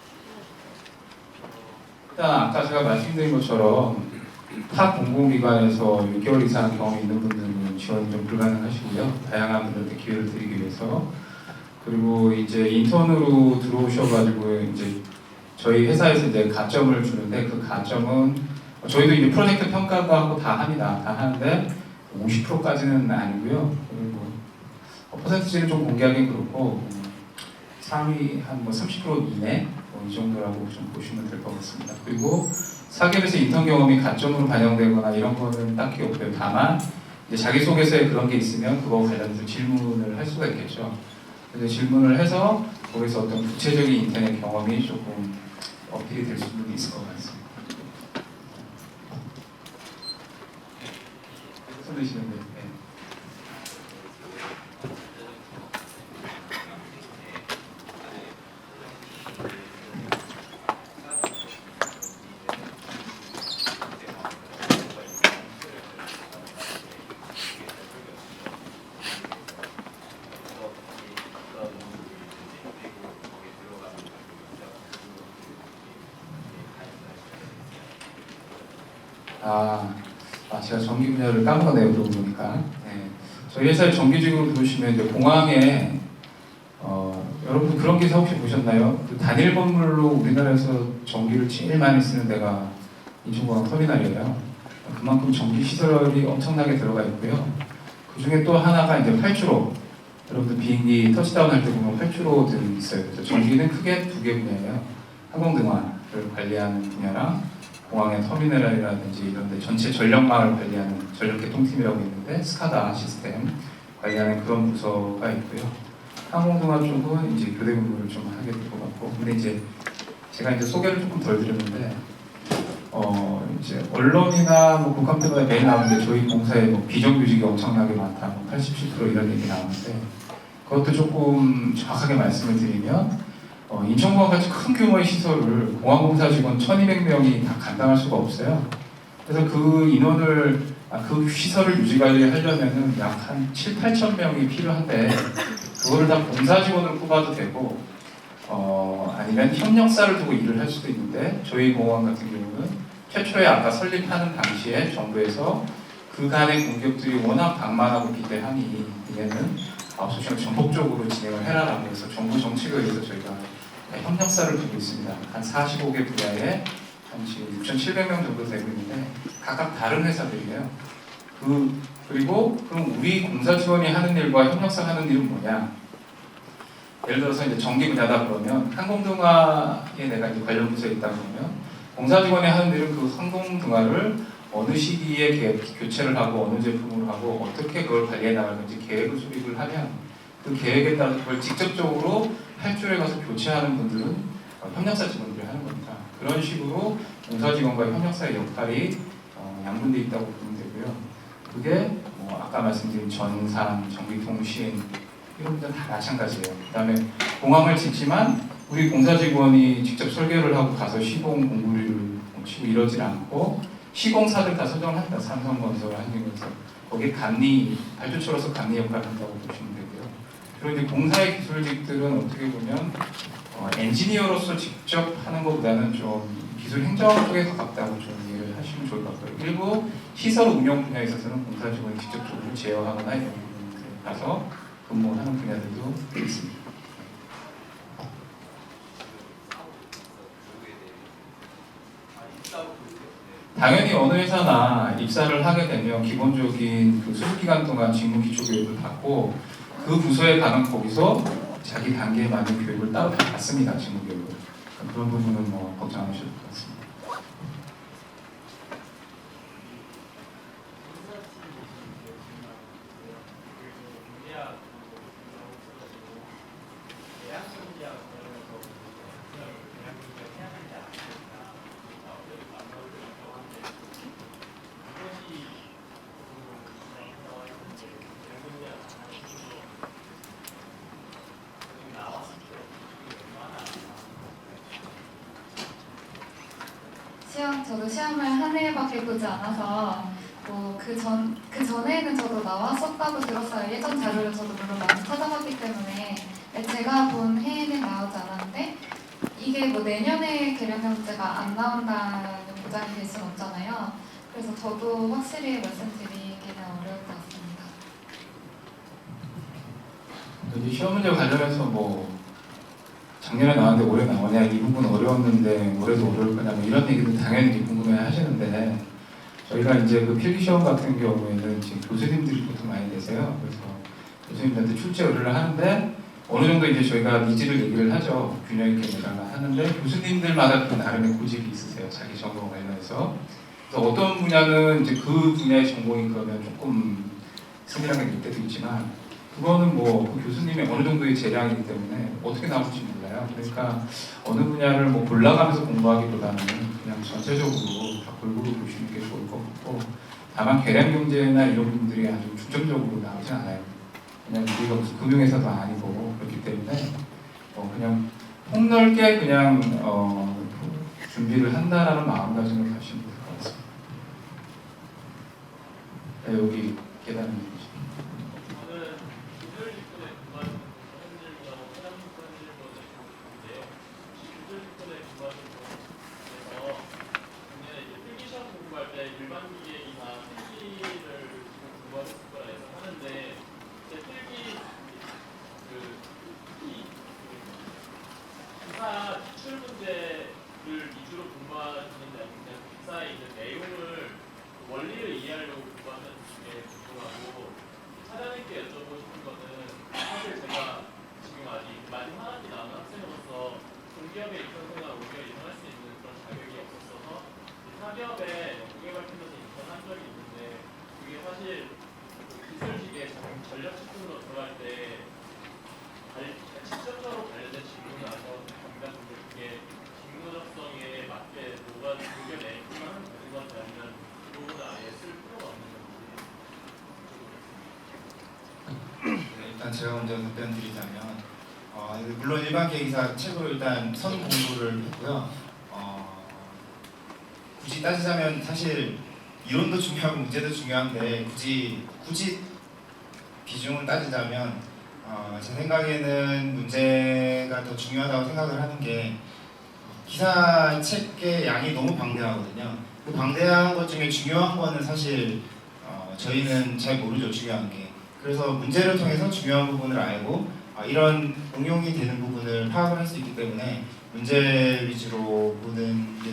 일단 아까 제가 말씀드린 것처럼 타 공공기관에서 6개월 이상 경험이 있는 분들은 지원이 좀 불가능하시고요. 다양한 분들한테 기회를 드리기 위해서 그리고 이제 인턴으로 들어오셔가지고 이제 저희 회사에서 이제 가점을 주는데 그 가점은 저희도 이제 프로젝트 평가도 하고 다 합니다. 다 하는데 50%까지는 아니고요. 그리고 퍼센트지는 좀 공개하기는 그렇고 상위 한 뭐 30% 이내 이 정도라고 좀 보시면 될 것 같습니다. 그리고 사기업에서 인턴 경험이 가점으로 반영되거나 이런 거는 딱히 없고요. 다만 이제 자기소개서에 그런 게 있으면 그거 관련해서 질문을 할 수가 있겠죠. 그래서 질문을 해서 거기서 어떤 구체적인 인턴의 경험이 조금 어필이 될 수는 있을 것 같습니다. 손 드시는데. 네. 제가 전기 분야를 까먹었네요. 그러고 보니까. 네. 저희 회사에 정규직으로 들어오시면 이제 공항에 여러분 그런 기사 혹시 보셨나요? 그 단일 건물로 우리나라에서 전기를 제일 많이 쓰는 데가 인천공항 터미널이에요. 그만큼 전기 시설이 엄청나게 들어가 있고요. 그 중에 또 하나가 이제 활주로. 여러분들 비행기 터치다운 할 때 보면 활주로들이 있어요. 그래서 전기는 크게 두 개 분야예요. 항공등화를 관리하는 분야랑 공항의 터미널이라든지 이런 데 전체 전력망을 관리하는 전력개통팀이라고 있는데 스카다 시스템 관리하는 그런 부서가 있고요. 항공등화 쪽은 이제 교대 근무를 좀 하게 될 것 같고 근데 이제 제가 이제 소개를 조금 덜 드렸는데 이제 언론이나 뭐 국감때마다 매일 나오는 게 저희 공사에 뭐 비정규직이 엄청나게 많다, 뭐 87% 이런 얘기 나오는데 그것도 조금 정확하게 말씀을 드리면 인천공항 같이 큰 규모의 시설을 공항공사 직원 1,200명이 다 감당할 수가 없어요. 그래서 그 인원을 그 시설을 유지 관리하려면은 약 한 7, 8천 명이 필요한데 그거를 다 공사 직원을 뽑아도 되고 아니면 협력사를 두고 일을 할 수도 있는데 저희 공항 같은 경우는 최초에 아까 설립하는 당시에 정부에서 그간의 공격들이 워낙 방만하고 비대하니 이제는 아웃소싱을 전폭적으로 진행을 해라라고 해서 정부 정책에 의해서 저희가 협력사를 두고 있습니다. 한 45개 분야에 한 지금 6,700명 정도 되고 있는데 각각 다른 회사들이에요. 그리고 그럼 우리 공사 직원이 하는 일과 협력사 하는 일은 뭐냐? 예를 들어서 이제 전기 분야다 그러면 항공등화에 내가 이제 관련 부서에 있다 그러면 공사 직원이 하는 일은 그 항공등화를 어느 시기에 교체를 하고 어느 제품으로 하고 어떻게 그걸 관리해 나갈 건지 계획을 수립을 하면 그 계획에 따라서 그걸 직접적으로 활주로에 가서 교체하는 분들은 협력사 직원들이 하는 겁니다. 그런 식으로 공사 직원과 협력사의 역할이 양분되어 있다고 보면 되고요. 그게 아까 말씀드린 전산, 전기통신 이런 분들은 다 마찬가지예요. 그 다음에 공항을 짓지만 우리 공사 직원이 직접 설계를 하고 가서 시공 공구리를 치고 이러질 않고 시공사들 다 선정을 한다. 삼성건설, 한진건설. 거기에 감리, 발주처로서 감리 역할을 한다고 보시면 되고요. 그리고 이제 공사의 기술직들은 어떻게 보면 엔지니어로서 직접 하는 것보다는 좀 기술 행정 쪽에 가깝다고 좀 이해를 하시면 좋을 것 같고요. 일부 시설 운영 분야에 있어서는 공사 직원이 직접적으로 제어하거나 이런 부분에 가서 근무하는 분야들도 있습니다. 당연히 어느 회사나 입사를 하게 되면 기본적인 그 수습 기간 동안 직무 기초 교육을 받고 그 부서에 가면 거기서 자기 단계에 맞는 교육을 따로 다 받습니다. 직무 교육을. 그런 부분은 걱정 안 하셔도 될 것 같습니다. 저도 시험을 한 해밖에 보지 않아서 그 전에는 저도 나왔었다고 들었어요. 예전 자료를 저도 물론 많이 찾아봤기 때문에 제가 본 해에는 나오지 않았는데 이게 내년에 개량 경제가 안 나온다는 보장이 될 수는 없잖아요. 그래서 저도 확실히 말씀드리기는 어려울 것 같습니다. 이제 시험 문제 관련해서 작년에 나왔는데 올해 나오냐 이 부분 어려웠는데 올해도 어려울 거냐 이런 얘기도 당연히 궁금해 하시는데 저희가 이제 그 필기 시험 같은 경우에는 지금 교수님들이 보통 많이 내세요. 그래서 교수님들한테 출제 의뢰를 하는데 어느 정도 이제 저희가 니즈를 얘기를 하죠. 균형 있게 내가 하는데 교수님들마다 그 나름의 고집이 있으세요. 자기 전공 관련해서. 그래서 어떤 분야는 이제 그 분야의 전공인 거면 조금 승인하게 될 때도 있지만 그거는 그 교수님의 어느 정도의 재량이기 때문에 어떻게 나올지 몰라요. 그러니까 어느 분야를 골라가면서 공부하기보다는 그냥 전체적으로 다 골고루 보시는 게 좋을 것 같고 다만 계량 경제나 이런 분들이 아주 중점적으로 나오지 않아요. 그냥 우리가 무슨 금융회사도 아니고 그렇기 때문에 그냥 폭넓게 그냥 준비를 한다라는 마음가짐을 가시면 될 것 같습니다. 네, 여기 계단이 일반 기계이나 필기를 공부했을 거라 예상하는데 제 필기 기사 기출 문제를 위주로 공부하시는 게 아니고 그냥 기사에 있는 내용을 원리를 이해하려고 공부하는 게 궁금하고 차장님께 여쭤보고 싶은 거는 사실 제가 지금 아직 마지막 한 학기 남은 학생으로서 공기업에 입사생활 오히려 이동할 수 있는 그런 자격이 없었어서 사기업에 연구개 발표에서 인턴한 적이 있는데 그게 사실 기술직의 전력식품으로 들어갈 때 직접적으로 관련된 직무는 아니어서 감각인데 그게 직무 적성에 맞게 뭐가 그게 내기만 하면 되는 건지 아니면 그 부분은 아예 쓸 필요가 없는 건지 일단 제가 먼저 답변 드리자면 물론 일반 계기사 책으로 일단 선 공부를 했고요. 굳이 따지자면 사실 이론도 중요하고 문제도 중요한데 굳이 비중을 따지자면 제 생각에는 문제가 더 중요하다고 생각을 하는 게 기사 책의 양이 너무 방대하거든요. 그 방대한 것 중에 중요한 거는 사실 저희는 잘 모르죠. 중요한 게. 그래서 문제를 통해서 중요한 부분을 알고 이런 응용이 되는 부분을 파악을 할 수 있기 때문에 문제 위주로 보는 게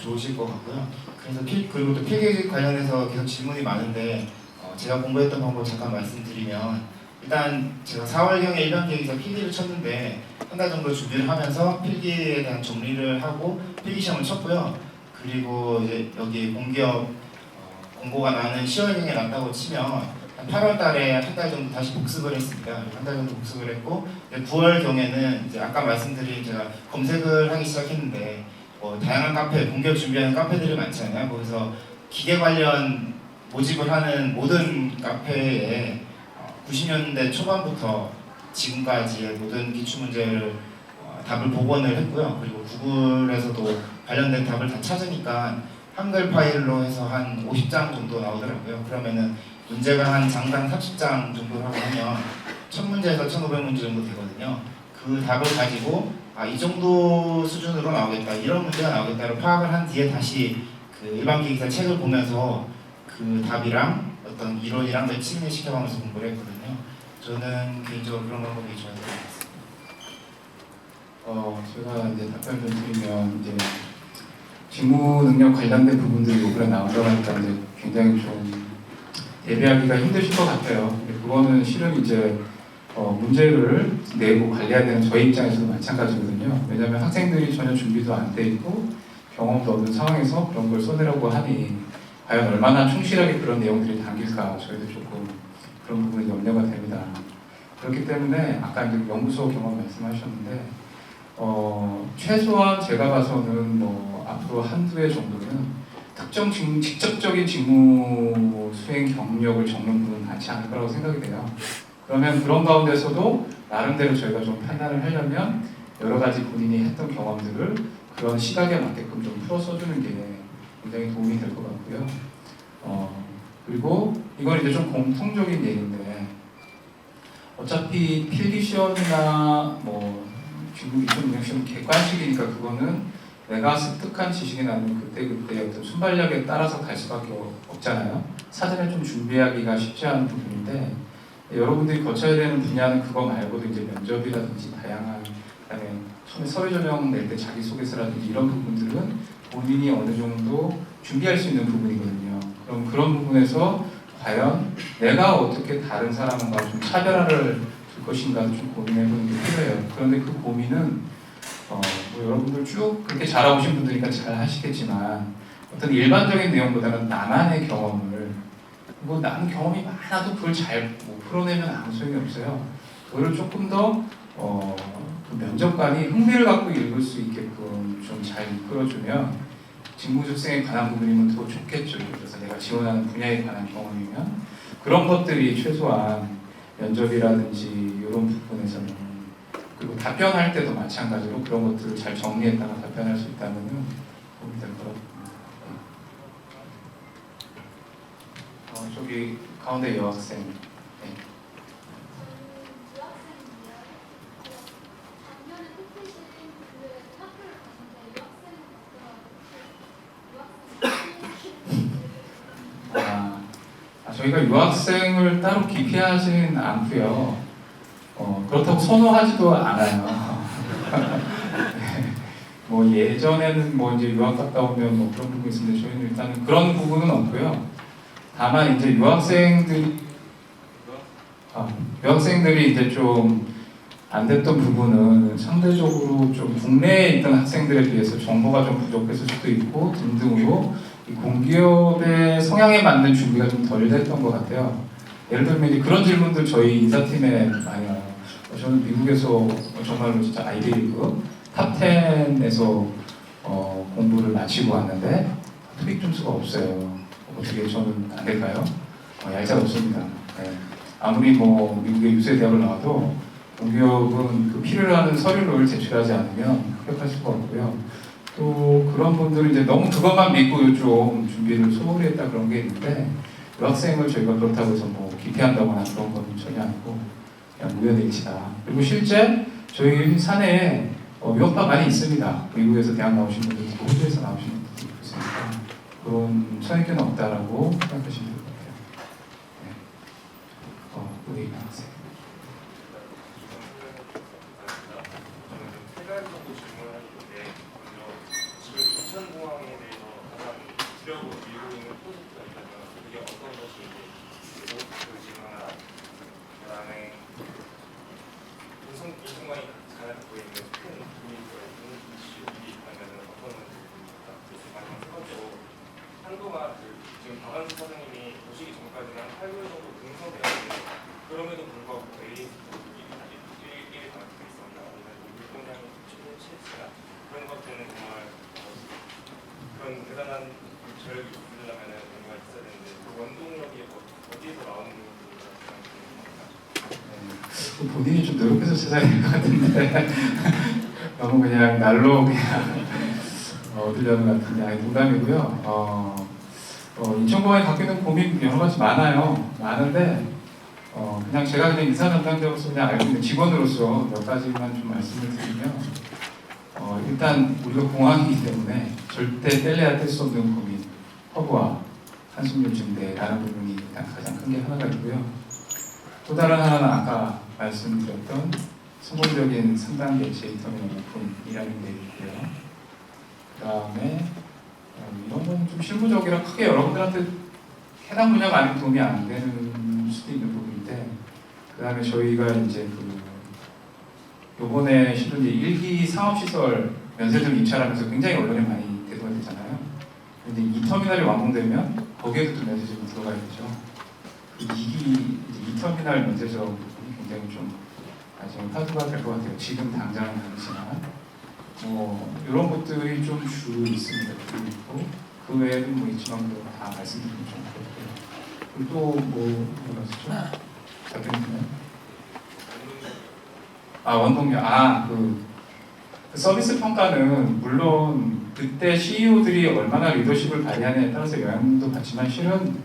좋으실 것 같고요. 그래서 그리고 또 필기 관련해서 계속 질문이 많은데 제가 공부했던 방법 잠깐 말씀드리면 일단 제가 4월경에 일반 계획에서 필기를 쳤는데 한 달 정도 준비를 하면서 필기에 대한 정리를 하고 필기 시험을 쳤고요. 그리고 이제 여기 공기업 공고가 나는 10월경에 났다고 치면 한 8월 달에 한 달 정도 다시 복습을 했습니다. 한 달 정도 복습을 했고 9월경에는 이제 아까 말씀드린 제가 검색을 하기 시작했는데 다양한 카페, 공기업 준비하는 카페들이 많잖아요. 거기서 기계 관련 모집을 하는 모든 카페에 90년대 초반부터 지금까지의 모든 기출문제를 답을 복원을 했고요. 그리고 구글에서도 관련된 답을 다 찾으니까 한글 파일로 해서 한 50장 정도 나오더라고요. 그러면은 문제가 한 장당 30장 정도라고 하면 1000문제에서 1500문제 정도 되거든요. 그 답을 가지고 이 정도 수준으로 나오겠다, 이런 문제가 나오겠다를 파악을 한 뒤에 다시 그 일반 기기사 책을 보면서 그 답이랑 어떤 이론이랑 매칭을 시켜가면서 공부를 했거든요. 저는 개인적으로 그런 방법이 좋아요. 제가 이제 답변을 좀 드리면 이제 직무 능력 관련된 부분들이 요구에 나오다 보니까 이제 굉장히 좀 대비하기가 힘드실 것 같아요. 근데 그거는 실은 이제 문제를 내고 관리해야 되는 저희 입장에서도 마찬가지거든요. 왜냐하면 학생들이 전혀 준비도 안 돼 있고 경험도 없는 상황에서 그런 걸 써내려고 하니 과연 얼마나 충실하게 그런 내용들이 담길까 저희도 조금 그런 부분이 염려가 됩니다. 그렇기 때문에 아까 이제 연구소 경험 말씀하셨는데 최소한 제가 봐서는 뭐 앞으로 한두 해 정도는 특정 직접적인 직무 수행 경력을 적는 부분은 많지 않을 거라고 생각이 돼요. 그러면 그런 가운데서도 나름대로 저희가 좀 판단을 하려면 여러 가지 본인이 했던 경험들을 그런 시각에 맞게끔 좀 풀어 써주는 게 굉장히 도움이 될 것 같고요. 그리고 이건 이제 좀 공통적인 얘기인데 어차피 필기 시험이나 뭐 중국 이론 능력 시험 객관식이니까 그거는 내가 습득한 지식이 나는 그때 어떤 순발력에 따라서 갈 수밖에 없잖아요. 사전에 좀 준비하기가 쉽지 않은 부분인데 여러분들이 거쳐야 되는 분야는 그거 말고도 이제 면접이라든지 다양한 그다음에 처음에 서류 전형 낼 때 자기소개서라든지 이런 부분들은 본인이 어느 정도 준비할 수 있는 부분이거든요. 그럼 그런 부분에서 과연 내가 어떻게 다른 사람과 좀 차별화를 줄 것인가도 좀 고민해보는 게 필요해요. 그런데 그 고민은 뭐 여러분들 쭉 그렇게 잘하오신 분들이니까 잘 하시겠지만 어떤 일반적인 내용보다는 나만의 경험을 뭐 나는 경험이 많아도 그걸 잘 못 풀어내면 아무 소용이 없어요. 그거를 조금 더 그 면접관이 흥미를 갖고 읽을 수 있게끔 좀 잘 이끌어주면 직무적성에 관한 부분이면 더 좋겠죠. 그래서 내가 지원하는 분야에 관한 경험이면 그런 것들이 최소한 면접이라든지 이런 부분에서는 그리고 답변할 때도 마찬가지로 그런 것들을 잘 정리했다가 답변할 수 있다면 도움이 될 거라고 봅니다. 저기 가운데 여학생. 네. 저희가 유학생을 따로 기피하진 않고요. 그렇다고 선호하지도 않아요. 네. 뭐 예전에는 뭐 이제 유학 갔다 오면 뭐 그런 부분이 있는데 저희는 일단은 그런 부분은 없고요. 다만 이제 유학생들이 이제 좀 안 됐던 부분은 상대적으로 좀 국내에 있던 학생들에 비해서 정보가 좀 부족했을 수도 있고 등등으로 이 공기업의 성향에 맞는 준비가 좀 덜 됐던 것 같아요. 예를 들면 이제 그런 질문들 저희 인사팀에 많이 와요. 저는 미국에서 정말로 진짜 아이비리그 탑10에서 공부를 마치고 왔는데 토익 점수가 없어요. 어떻게 저는 안 될까요? 얄짤 없습니다. 네. 아무리 뭐 미국의 유세 대학을 나와도 공기업은 그 필요로 하는 서류를 제출하지 않으면 합격할 수가 없고요. 또 그런 분들은 이제 너무 그것만 믿고 좀 준비를 소홀히 했다 그런 게 있는데 유학생을 저희가 그렇다고 해서 뭐 기피한다거나 그런 건 전혀 아니고 그냥 우연일치다. 그리고 실제 저희 사내에 유학파 많이 있습니다. 미국에서 대학 나오신 분들도 있고 호주에서 나오신 분들도 있으니까 그런 선입견은 없다라고 생각하시면 될 것 같아요. 네. 우리 학생. 세 가지 정도 질문을 할 건데 먼저 지금 인천공항에 대해서 가장 주력으로 밀고 있는 프로젝트가 있다면 그게 어떤 것인지 그리고 그 질문 하나 그다음에 인천공항이 가장 갖고 있는 큰 국민들의 이슈들이 있다면 어떤 건지 마지막 세 번째로 한동안 지금 박완수 사장님이 오시기 전까지는 8개월 정도 근무되었는데 그럼에도 불구하고 AS 그런 것들은 정말 그런 대단한 저력이 있으려면 뭔가 있어야 되는데 그 원동력이 어디에서 나오는 건지 본인이 좀 노력해서 찾아야 될 것 같은데 너무 그냥 날로 그냥 얻으려는 것 같은데 아니 농담이고요. 인천공항에 갖고 있는 고민 여러 가지 많은데 그냥 제가 그냥 인사 담당자로서 그냥 알고 있는 직원으로서 몇 가지만 좀 말씀을 드리면 일단 우리가 공항이기 때문에 절대 뗄래야 뗄 수 없는 고민 허브와 한숨률 증대라는 부분이 일단 가장 큰 게 하나가 있고요. 또 다른 하나는 아까 말씀드렸던 성공적인 3단계 제이터미널 오픈이라는 게 있고요. 그 다음에 이런 건 좀 실무적이라 크게 여러분들한테 해당 분야가 아니면 도움이 안 되는 수도 있는 부분인데 그 다음에 저희가 이제 요번에 실은 이제 1기 상업시설 면세점 입찰하면서 굉장히 언론에 많이 대두가 됐잖아요. 근데 이 터미널이 완공되면 거기에도 또 면세점이 들어가야 되죠. 그 2기 2터미널 면세점 부분이 굉장히 좀 나중에 화두가 될 것 같아요. 지금 당장은 아니지만 이런 것들이 좀 주로 있습니다. 그리고 그 외에도 뭐 있지만 다 말씀드리면 좀 그렇고요. 그리고 또 뭐가 있었죠? 답변이요? 원동력. 그 서비스 평가는 물론 그때 CEO들이 얼마나 리더십을 발휘하느냐에 따라서 영향도 받지만 실은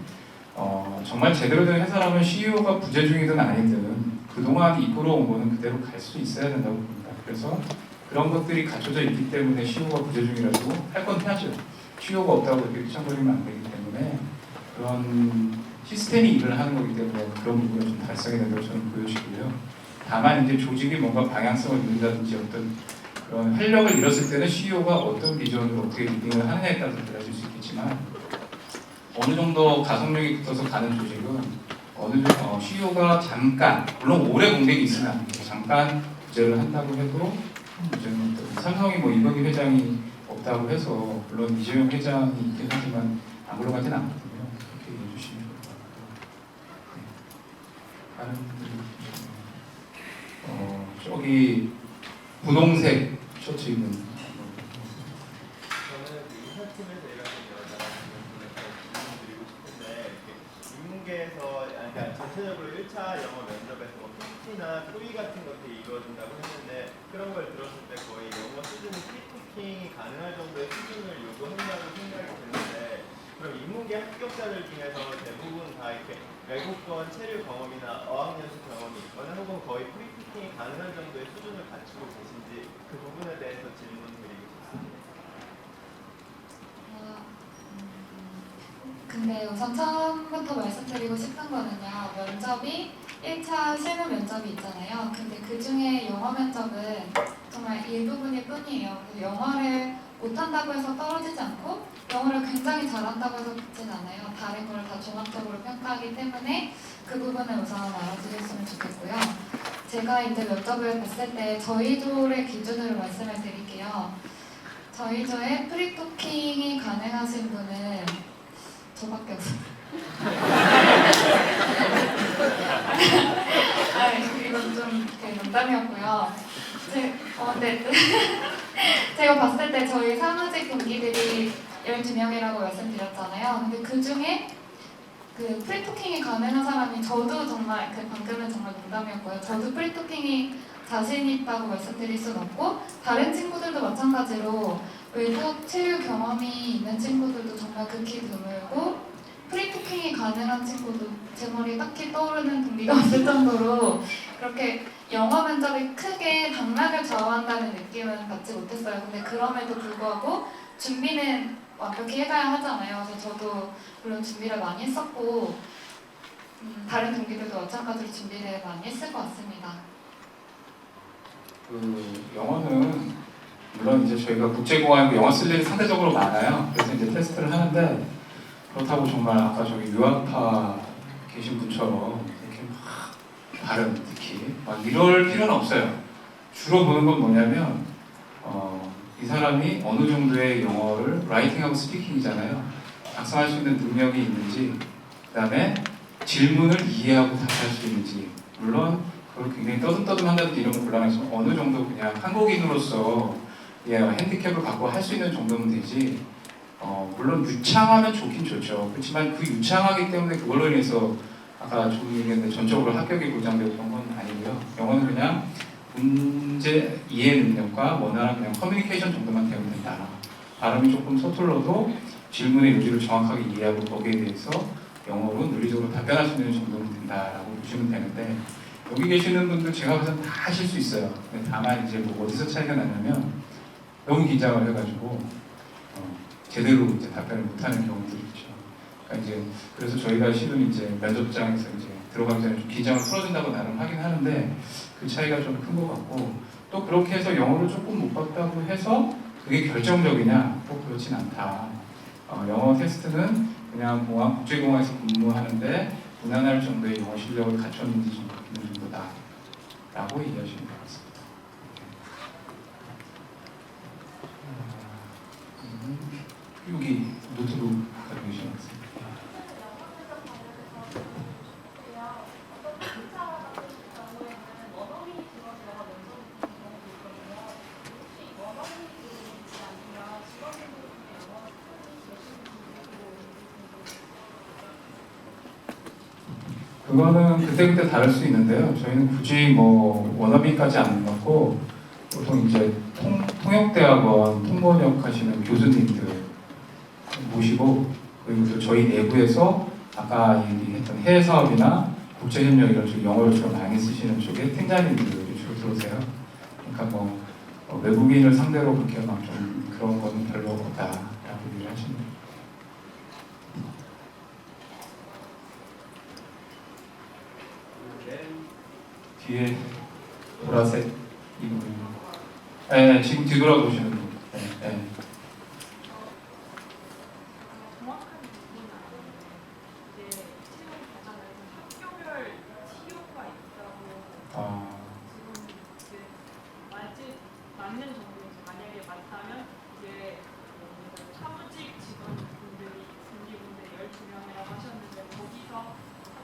정말 제대로 된 회사라면 CEO가 부재중이든 아니든 그동안 이끌어온 거는 그대로 갈 수 있어야 된다고 봅니다. 그래서 그런 것들이 갖춰져 있기 때문에 CEO가 부재중이라도 할 건 해야죠. CEO가 없다고 이렇게 휘청거리면 안 되기 때문에 그런 시스템이 일을 하는 거기 때문에 그런 부분을 좀 달성해야 된다고 저는 보여지고요. 다만 이제 조직이 뭔가 방향성을 잃는다든지 어떤 그런 활력을 잃었을 때는 CEO가 어떤 비전으로 어떻게 리딩을 하느냐에 따라서 달라질 수 있겠지만 어느 정도 가속력이 붙어서 가는 조직은 CEO가 잠깐 물론 오래 공백이 있으면 안 돼요. 잠깐 부재를 한다고 해도 문제는 삼성이 이건희 회장이 없다고 해서 물론 이재용 회장이 있긴 하지만 안 굴러가진 않거든요. 그렇게 이해해 주시면 좋을 것 같고요. 네. 다른 분들이 저기 분홍색 셔츠 입은 저는 인사팀에서 일하는 여자라는 질문을 드리고 싶은데 인문계에서 그러니까 전체적으로 1차 영어 면접에서 PPT나 토익 같은 것들이 이루어진다고 했는데 그런 걸 들었을 때 거의 영어 수준이 프리토킹이 가능할 정도의 수준을 요구한다고 생각이 드는데 그럼 인문계 합격자들 중에서 대부분 다 이렇게 외국권 체류 경험이나 어학연수 경험이 있거나 혹은 거의 프리토킹이 가능한 정도의 수준을 갖추고 계신지 그 부분에 대해서 질문 드리고 싶습니다. 근데 우선 처음부터 말씀드리고 싶은 거는요. 면접이 1차 실무 면접이 있잖아요. 근데 그 중에 영어 면접은 정말 일부분일 뿐이에요. 영어를 못한다고 해서 떨어지지 않고 영어를 굉장히 잘한다고 해서 붙진 않아요. 다른 걸 다 종합적으로 평가하기 때문에 그 부분을 우선 알아두셨으면 좋겠고요. 제가 이제 면접을 봤을 때 저희 조의 기준으로 말씀을 드릴게요. 저희 조에 프리토킹이 가능하신 분은 저밖에 없어요. 이건 좀 농담이었고요. 제가 봤을 때 저희 사무직 동기들이 12명이라고 말씀드렸잖아요. 근데 그 중에 그 프리토킹이 가능한 사람이 저도 정말 그 방금은 정말 농담이었고요. 저도 프리토킹이 자신 있다고 말씀드릴 순 없고 다른 친구들도 마찬가지로 외국 체류 경험이 있는 친구들도 정말 극히 드물고 프리토킹이 가능한 친구도 제 머리에 딱히 떠오르는 동기가 없을 정도로 그렇게 영어 면접이 크게 당락을 좌우한다는 느낌은 받지 못했어요. 근데 그럼에도 불구하고 준비는 완벽히 해가야 하잖아요. 그래서 저도 물론 준비를 많이 했었고 다른 동기들도 마찬가지로 준비를 많이 했을 것 같습니다. 그 영어는 물론 이제 저희가 국제공항이고 영어 쓸 일이 상대적으로 많아요. 그래서 이제 테스트를 하는데 그렇다고 정말 아까 저기 유학파 계신 분처럼 이렇게 막 발음 특히 막 이럴 필요는 없어요. 주로 보는 건 뭐냐면 이 사람이 어느 정도의 영어를 라이팅하고 스피킹이잖아요. 작성할 수 있는 능력이 있는지, 그 다음에 질문을 이해하고 답할 수 있는지. 물론 그걸 굉장히 떠듬떠듬한다든지 이런 건 곤란하지만 어느 정도 그냥 한국인으로서 핸디캡을 갖고 할 수 있는 정도면 되지. 물론 유창하면 좋긴 좋죠. 그렇지만 그 유창하기 때문에 그걸로 인해서 아까 좀 얘기했는데 전적으로 합격이 보장되고 그런 건 아니고요. 영어는 그냥 문제 이해 능력과 원활한 그냥 커뮤니케이션 정도만 되면 된다. 발음이 조금 서툴러도 질문의 요지를 정확하게 이해하고 거기에 대해서 영어로 논리적으로 답변할 수 있는 정도는 된다라고 보시면 되는데 여기 계시는 분들 제가 봐서 다 하실 수 있어요. 다만 이제 뭐 어디서 차이가 나냐면 너무 긴장을 해가지고 제대로 이제 답변을 못하는 경우들이 있죠. 그러니까 이제 그래서 저희가 실은 이제 면접장에서 이제 들어가기 전에 좀 긴장을 풀어준다고 나름 하긴 하는데 그 차이가 좀 큰 것 같고 또 그렇게 해서 영어를 조금 못 봤다고 해서 그게 결정적이냐? 꼭 그렇진 않다. 영어 테스트는 그냥 국제공항에서 근무하는데 무난할 정도의 영어 실력을 갖췄는지 좀 보는 정도다라고 이해하시면 될 것 같습니다. 여기 노트북 가지고 계신 것 같습니다. 그거는 그때그때 다를 수 있는데요. 저희는 굳이 뭐 원어민까지 안 넣고 보통 이제 통역대학원 통번역 하시는 교수님들 모시고 그리고 또 저희 내부에서 아까 얘기했던 해외 사업이나 국제협력 이런 쪽 영어를 좀 많이 쓰시는 쪽에 팀장님들이 주로 들어오세요. 그러니까 뭐 외국인을 상대로 그렇게 막 좀 그런 건 별로 없다라고 얘기를 하십니다. 뒤에 보라색 이거 네, 지금 뒤돌아보시는 분. 네, 네. 정확한 부분은 아닌데 이제 시험 과정에서 학교별 TO가 있다고 지금 이제 맞는 정도인지 만약에 맞다면 이제 사무직 직원분들이 분들이 12명이라고 하셨는데 거기서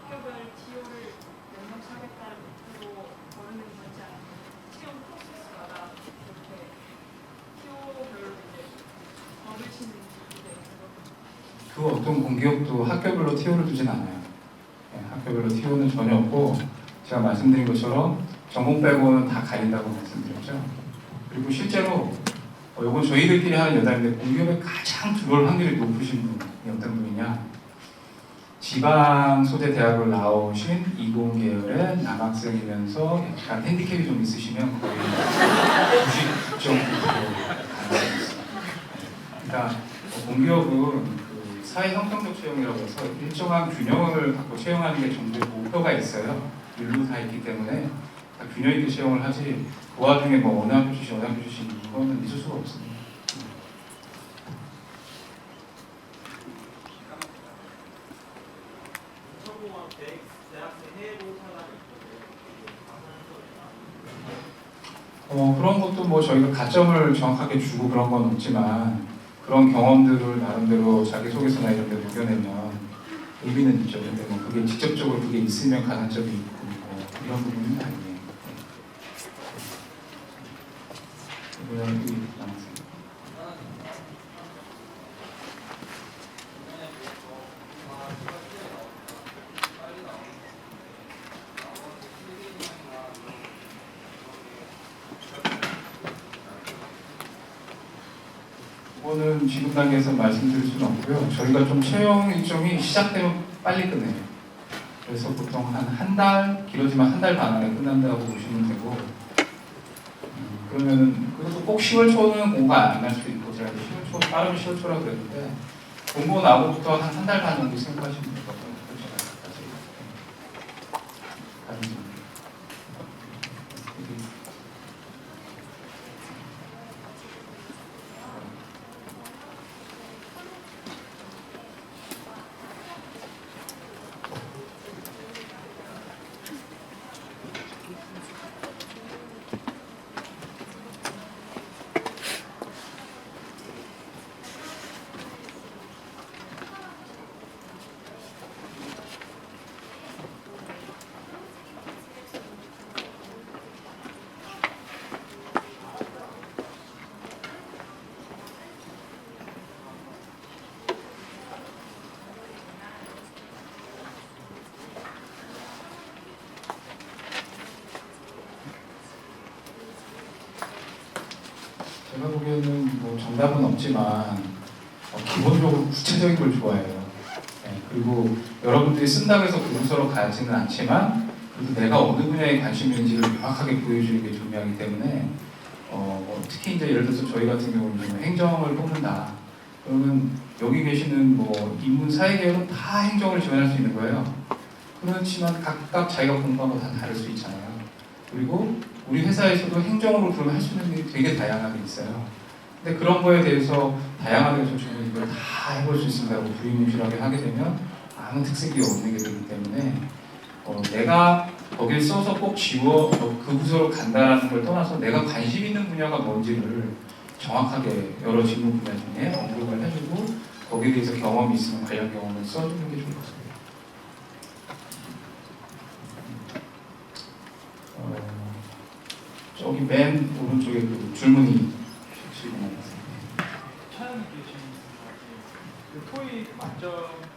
학교별 TO를 몇 명씩 하겠다는 목표로 거르는 건지 아니면 시험 프로세스마다 이렇게 TO별로 이제 거르시는지 그 어떤 공기업도 학교별로 TO를 두진 않아요. 네, 학교별로 TO는 전혀 없고 제가 말씀드린 것처럼 전공 빼고는 다 가린다고 말씀드렸죠. 그리고 실제로 이건 저희들끼리 하는 여담인데 공기업에 가장 들어올 확률이 높으신 분이 어떤 분이냐? 지방 소재 대학을 나오신 이공계열의 남학생이면서 약간 핸디캡이 좀 있으시면 거의 99.9% 가능합니다. 그러니까 공기업은 그 사회 형평적 채용이라고 해서 일정한 균형을 갖고 채용하는 게 정부의 목표가 있어요. 일로 다 있기 때문에 다 균형 있게 채용을 하지 그 와중에 뭐 어느 학교 출신 어느 학교 출신 이거는 있을 수가 없습니다. 인천공항 대학생 해외 봉사단이 있던데 그런 것도 뭐 저희가 가점을 정확하게 주고 그런 건 없지만 그런 경험들을 나름대로 자기소개서나 이런 데 녹여내면 의미는 있죠. 근데 뭐 그게 직접적으로 그게 있으면 가산점이 있고 뭐 이런 부분은 아니에요. 이거는 여기 남았어요. 그거는 지금 단계에서 말씀드릴 수는 없고요. 저희가 좀 채용 일정이 시작되면 빨리 끝내요. 그래서 보통 한 달, 길어지면 한 달 반 안에 끝난다고 보시면 되고, 그러면은 그것도 꼭 10월 초는 공고가 안 날 수도 있고, 제가 10월 초 빠르면 10월 초라고 그랬는데 공고 나고부터 한 달 반 정도 생각하시면 될 것 같아요. 제가 보기에는 뭐 정답은 없지만 기본적으로 구체적인 걸 좋아해요. 네, 그리고 여러분들이 쓴다고 해서 그 부서로 가지는 않지만 그래도 내가 어느 분야에 관심이 있는지를 명확하게 보여주는 게 중요하기 때문에 특히 이제 예를 들어서 저희 같은 경우는 행정을 뽑는다. 그러면 여기 계시는 뭐 인문 사회계열은 다 행정을 지원할 수 있는 거예요. 그렇지만 각각 자기가 공부한 거 다 다를 수 있잖아요. 그리고 우리 회사에서도 행정으로 그러면 할 수 있는 일이 되게 다양하게 있어요. 근데 그런 거에 대해서 다양하게 저는 이걸 다 해볼 수 있습니다라고 두리뭉실하게 하게 되면 아무 특색이 없는 게 되기 때문에 내가 거기에 써서 꼭 그 부서로 간다라는 걸 떠나서 내가 관심 있는 분야가 뭔지를 정확하게 여러 직무 분야 중에 언급을 해주고 거기에 대해서 경험이 있으면 관련 경험을 써주는 게 좋을 것 같습니다. 저기 맨 오른쪽에 그 줄무늬 질문하겠습니다. 차영이 계시는 그 토익 만점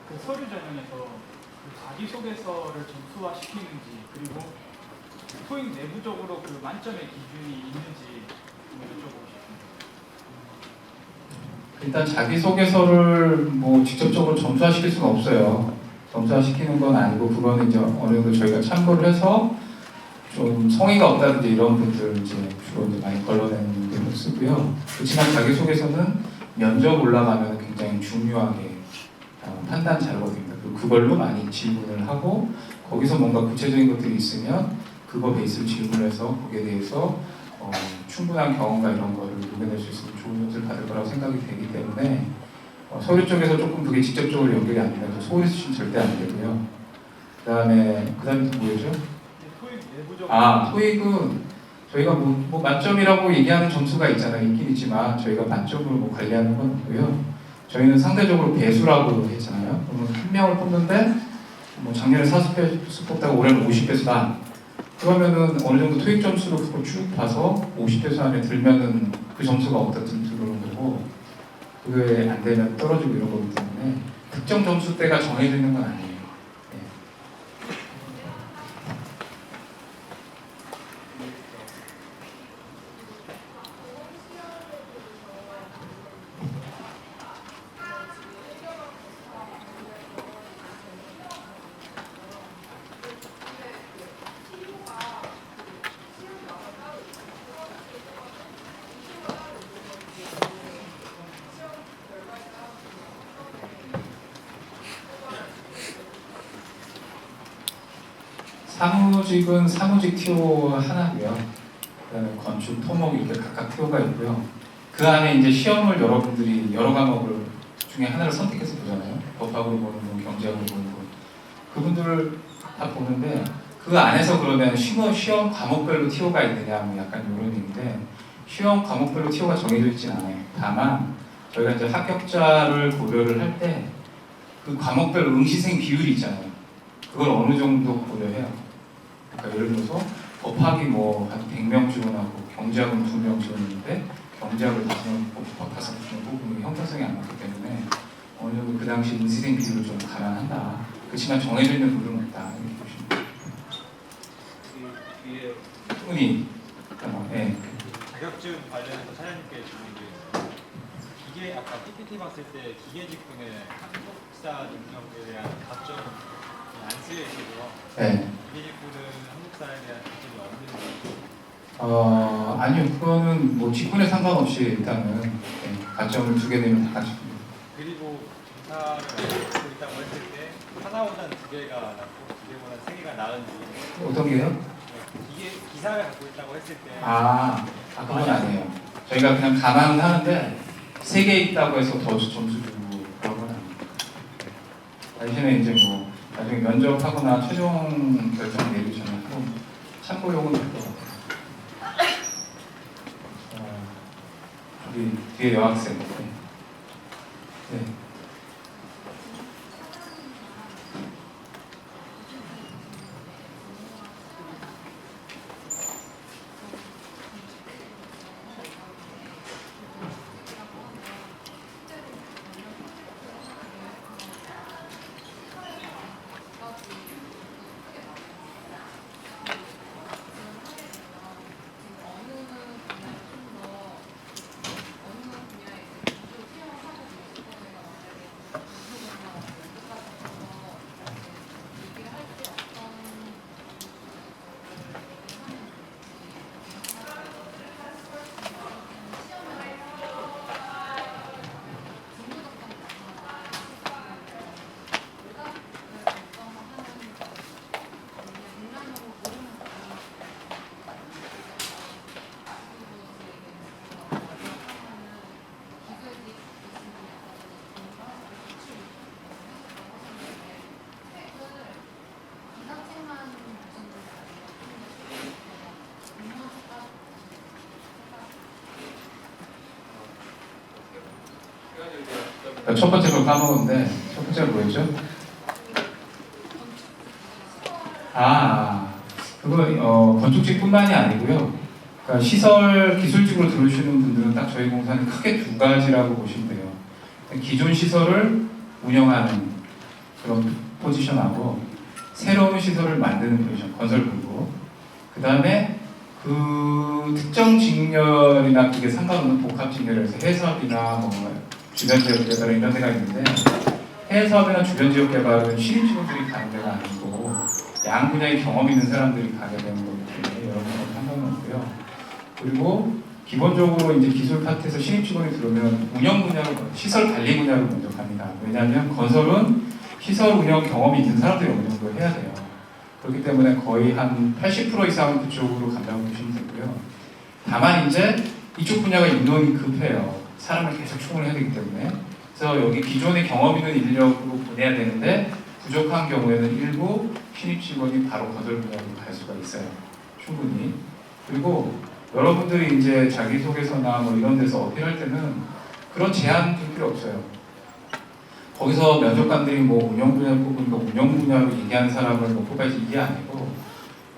그 서류 전형에서 그 자기소개서를 점수화시키는지 그리고 토익 내부적으로 그 만점의 기준이 있는지 여쭤보고 싶습니다. 일단 자기소개서를 뭐 직접적으로 점수화시킬 수는 없어요. 점수화시키는 건 아니고 그거는 이제 어느 정도 저희가 참고를 해서 좀 성의가 없다든지 이런 분들 이제 주로 이제 많이 걸러내는 경우 쓰고요. 그렇지만 자기소개서는 면접 올라가면 굉장히 중요하게 판단 자료거든요. 그걸로 많이 질문을 하고 거기서 뭔가 구체적인 것들이 있으면 그거 베이스로 질문을 해서 거기에 대해서 충분한 경험과 이런 거를 녹여낼 수 있으면 좋은 점수를 받을 거라고 생각이 되기 때문에 서류 쪽에서 조금 그게 직접적으로 연결이 안 되면 소위 수준 절대 안 되고요. 그다음에 또 뭐였죠? 토익은 저희가 뭐 만점이라고 얘기하는 점수가 있잖아요. 있긴 있지만 저희가 만점으로 뭐 관리하는 건 없고요. 저희는 상대적으로 배수라고 했잖아요. 그러면 한 명을 뽑는데 뭐 작년에 40배수 뽑다가 올해는 50배수다. 그러면은 어느 정도 토익 점수로 그거 쭉 봐서 50배수 안에 들면은 그 점수가 어떻든 들어오는 거고 그게 안 되면 떨어지고 이런 거기 때문에 특정 점수대가 정해져 있는 건 아니에요. 사무직은 사무직 TO 하나고요. 그다음에 건축, 토목 이렇게 각각 TO가 있고요. 그 안에 이제 시험을 여러분들이 여러 과목을 중에 하나를 선택해서 보잖아요. 법학으로 보는 분, 경제학으로 보는 분. 그분들을 다 보는데 그 안에서 그러면 시험 과목별로 TO가 있느냐 뭐 약간 이런 얘기인데 시험 과목별로 TO가 정해져 있진 않아요. 다만 저희가 이제 합격자를 고려를 할 때 그 과목별 응시생 비율이 있잖아요. 그걸 어느 정도 고려해요. 그러니까 예를 들어서 법학이 뭐 한 100명 지원하고 경제학은 2명 지원했는데 경제학을 5명 뽑고 법 5명 뽑으면 형평성이 안 맞기 때문에 어느 정도 그 당시 응시생 비율을 좀 감안한다. 그렇지만 정해져 있는 룰은 없다. 이렇게 보시면 돼요. 뒤에 충분히 네. 자격증 관련해서 사장님께 질문이 이게 아까 PPT 봤을 때 기계직군의 한국사 능력에 대한 가점이 안 쓰여 있어서 네. 기계직군은 한국사에 대한 가점이 없는지. 아니요, 그거는 뭐 직군에 상관없이 일단은 가점을 2개 내면 다 가지고. 그리고 기사를 갖고 있다고 했을 때 하나보다는 2개가 낫고 2개보다는 3개가 나은지. 어떤 게요? 기사를 갖고 있다고 했을 때. 그건 아니에요. 저희가 그냥 감안은 하는데 3개 있다고 해서 더 점수 주고 그런 건 아니에요. 대신에 이제 뭐 나중에 면접하거나 최종 결정 내리기 전에 한번 참고용은 될 것 같아요. 우리 뒤에 여학생. 네. 첫 번째 걸 까먹었는데 첫 번째가 뭐였죠? 그거 건축직뿐만이 아니고요. 그러니까 시설 기술직으로 들어오시는 분들은 딱 저희 공사는 크게 2가지라고 보시면 돼요. 기존 시설을 운영하는 그런 포지션하고 새로운 시설을 만드는 포지션, 건설부고, 그 다음에 그 특정 직렬이나 그게 상관없는 복합 직렬에서 해사업이나 뭐 주변 지역 개발 이런 데가 있는데, 해사업이나 주변 지역 개발은 신입 직원들이 가는 데가 아니고 양 분야의 경험 있는 사람들이 가게 되는 거기 때문에 여러분하고 상관은 없고요. 그리고 기본적으로 이제 기술 파트에서 신입 직원이 들어오면 운영 분야로, 시설 관리 분야로 먼저 갑니다. 왜냐하면 건설은 시설 운영 경험이 있는 사람들이 어느 정도 해야 돼요. 그렇기 때문에 거의 한 80% 이상은 그쪽으로 간다고 보시면 되고요. 다만 이제 이쪽 분야가 인원이 급해요. 사람을 계속 충원해야 되기 때문에. 그래서 여기 기존에 경험 있는 인력으로 보내야 되는데 부족한 경우에는 일부 신입 직원이 바로 건설 분야로 갈 수가 있어요. 충분히. 그리고 여러분들이 이제 자기소개서나 뭐 이런 데서 어필할 때는 그런 제한 줄 필요 없어요. 거기서 면접관들이 뭐 운영 분야 뽑으니까 운영 분야로 얘기하는 사람을 뭐 뽑아야지, 이게 아니고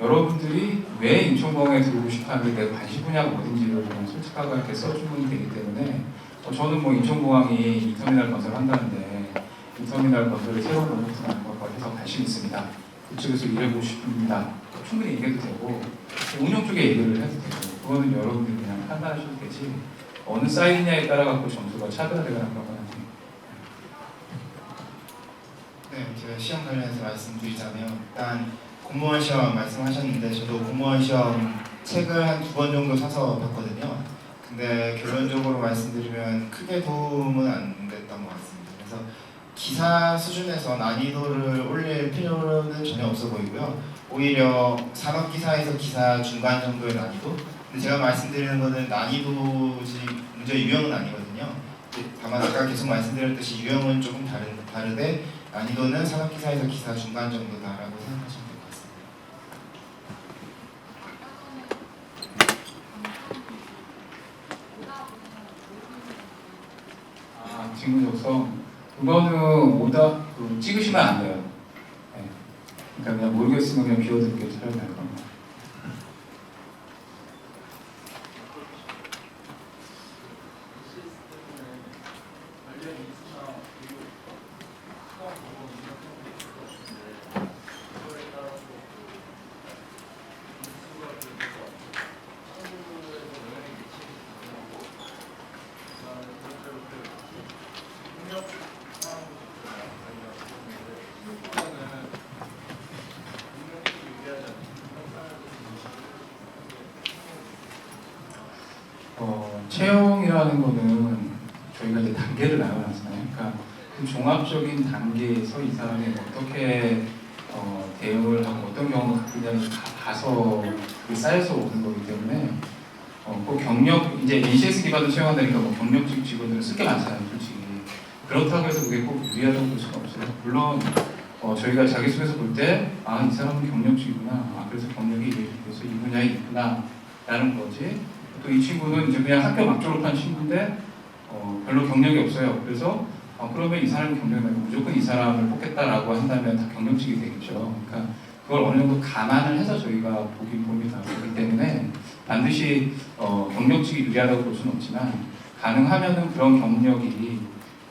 여러분들이 왜 인천공항에 들어오고 싶어 하는데 내 관심 분야가 어딘지를 솔직하게 써주면 되기 때문에 저는 뭐 인천공항이 이터미널 건설한다는데 이터미널 건설에 새로운 로봇 나는 걸 해서 관심 있습니다. 그쪽에서 일해보고 싶습니다. 충분히 얘기해도 되고 운영 쪽에 얘기를 해도 되고, 그거는 여러분들이 그냥 판단하셔도 되지 어느 사이즈냐에 따라 갖고 점수가 차별화되거나 그런 건 아니에요. 네, 제가 시험 관련해서 말씀드리자면, 일단 공무원 시험 말씀하셨는데 저도 공무원 시험 책을 한 2번 정도 사서 봤거든요. 근데 결론적으로 말씀드리면 크게 도움은 안 됐던 것 같습니다. 그래서 기사 수준에서 난이도를 올릴 필요는 전혀 없어 보이고요. 오히려 산업기사에서 기사 중간 정도의 난이도, 근데 제가 말씀드리는 거는 난이도지 문제 유형은 아니거든요. 다만 아까 계속 말씀드렸듯이 유형은 조금 다르되 난이도는 산업기사에서 기사 중간 정도다라고 생각하시면 될 것 같습니다. 직무 적성 그거는 찍으시면 안 돼요. 네. 그러니까 그냥 모르겠으면 그냥 비워두는 게 차라리 나을 겁니다. 교육이라는 거는 저희가 이제 단계를 나눠놨잖아요. 그러니까 그 종합적인 단계에서 이 사람이 어떻게 대응을 하고 어떤 경험을 갖고 있냐를 봐서 그게 쌓여서 오는 거기 때문에 그 경력, 이제 NCS 기반으로 채용한다니까 뭐 경력직 직원들은 쓸 게 많잖아요, 솔직히. 그렇다고 해서 그게 꼭 유리하다고 볼 수가 없어요. 물론 저희가 자기소개서 볼 때 이 사람은 경력직이구나, 그래서 경력이 그래서 이 분야에 있구나 라는 거지. 또 이 친구는 이제 그냥 학교 막 졸업한 친구인데 별로 경력이 없어요. 그래서 그러면 이 사람이 경력이 말고 무조건 이 사람을 뽑겠다라고 한다면 다 경력직이 되겠죠. 그러니까 그걸 어느 정도 감안을 해서 저희가 보긴 봅니다. 그렇기 때문에 반드시 경력직이 유리하다고 볼 수는 없지만 가능하면은 그런 경력이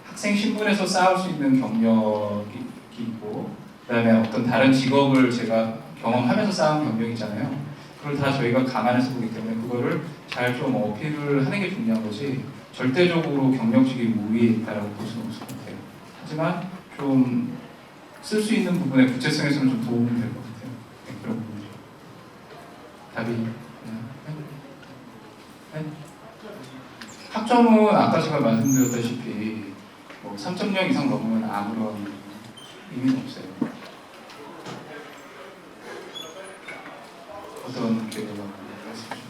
학생 신분에서 쌓을 수 있는 경력이 있고 그다음에 어떤 다른 직업을 제가 경험하면서 쌓은 경력이잖아요. 그걸 다 저희가 감안해서 보기 때문에 그거를 잘 좀 어필을 하는 게 중요한 거지 절대적으로 경력직이 우위에 있다라고 볼 수는 없을 것 같아요. 하지만 좀 쓸 수 있는 부분의 구체성에서는 좀 도움이 될 것 같아요. 네, 그런 부분이죠. 답이 네? 학점은 아까 제가 말씀드렸다시피 3.0 이상 넘으면 아무런 의미는 없어요. 어떤 계획을 말씀해 주시죠?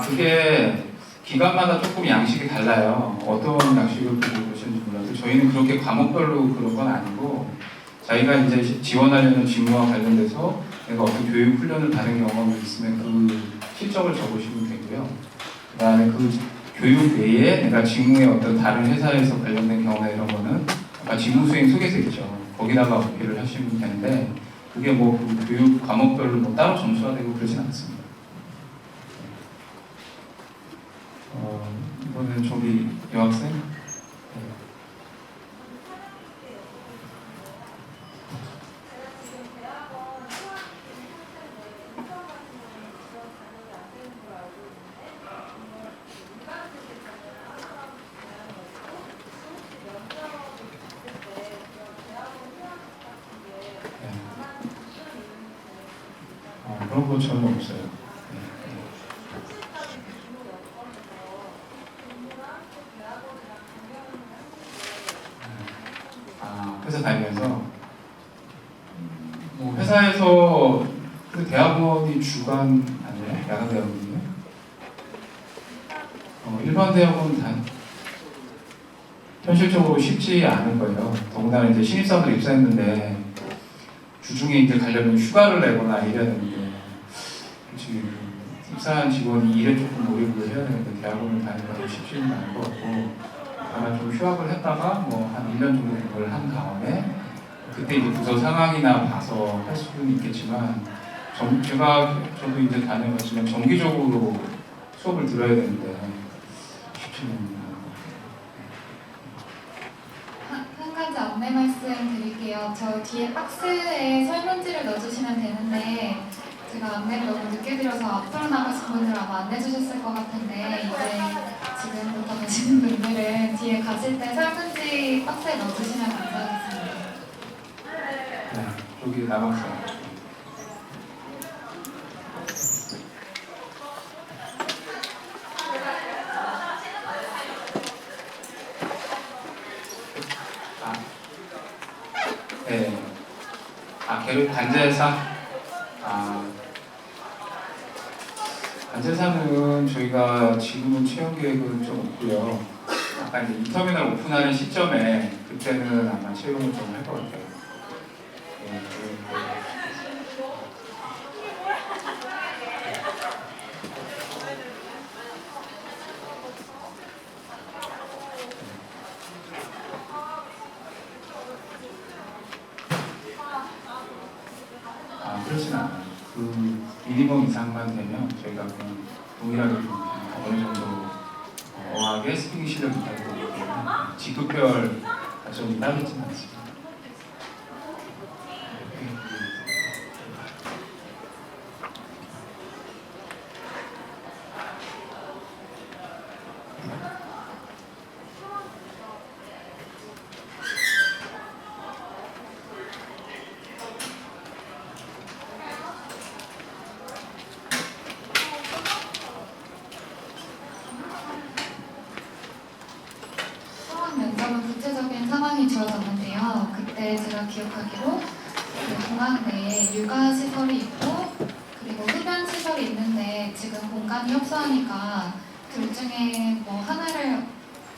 그게 기관마다 조금 양식이 달라요. 어떤 양식을 보고 그러시는지 몰라도 저희는 그렇게 과목별로 그런 건 아니고 자기가 이제 지원하려는 직무와 관련돼서 내가 어떤 교육 훈련을 받은 경험이 있으면 그 실적을 적으시면 되고요. 그 다음에 그 교육 외에 내가 직무의 어떤 다른 회사에서 관련된 경험이나 이런 거는 아까 직무 수행 소개서 있죠. 거기다가 어필을 하시면 되는데 그게 뭐 그 교육 과목별로 뭐 따로 점수가 되고 그러진 않습니다. 이번엔 저기 여학생? 그런 거 전혀 없어요. 회사 다니면서 뭐 회사에서 그 대학원이 주관 아니에요? 야간 대학원이요? 일반 대학원 현실적으로 쉽지 않을 거예요. 더군다나 이제 신입사원들 입사했는데 주중에 이제 가려면 휴가를 내거나 이래야 되는데 솔직히 입사한 직원이 일에 조금 몰입을 해야 되는데 대학원을 다니는 건 쉽지는 않을 것 같고 아마 좀 휴학을 했다가 뭐 한 1년 정도 공부를 한 다음에 그때 이제 부서 상황이나 봐서 할 수는 있겠지만 저도 이제 다녀봤지만 정기적으로 수업을 들어야 되는데 쉽지는 않아요. 한 가지 안내 말씀 드릴게요. 저 뒤에 박스에 설문지를 넣어주시면 되는데 제가 안내를 너무 늦게 드려서 앞으로 나가신 분들 아마 안내 주셨을 것 같은데 이제 지금부터 가시는 분들은 뒤에 가실 때 설문지 박스에 넣어주시면 감사하겠습니다. 네, 저기 남았어요. 네. 걔를 반제사? 반제사는 저희가 지금은 채용 계획은 좀 없고요. 아까 이제 인터미널 오픈하는 시점에 그때는 아마 채용을 좀 할 것 같아요. 네, 그렇진 않아요. 그 미니멈 이상만 되면 저희가 그냥 동일하게 좀 어느 정도 어학의 스피킹 실력이 있다고 보기 때문에 직급별 가점이 따로 있지는 않습니다. 있는데 제가 기억하기로 그 공항 내에 육아 시설이 있고 그리고 흡연 시설이 있는데 지금 공간이 협소하니까 둘 중에 뭐 하나를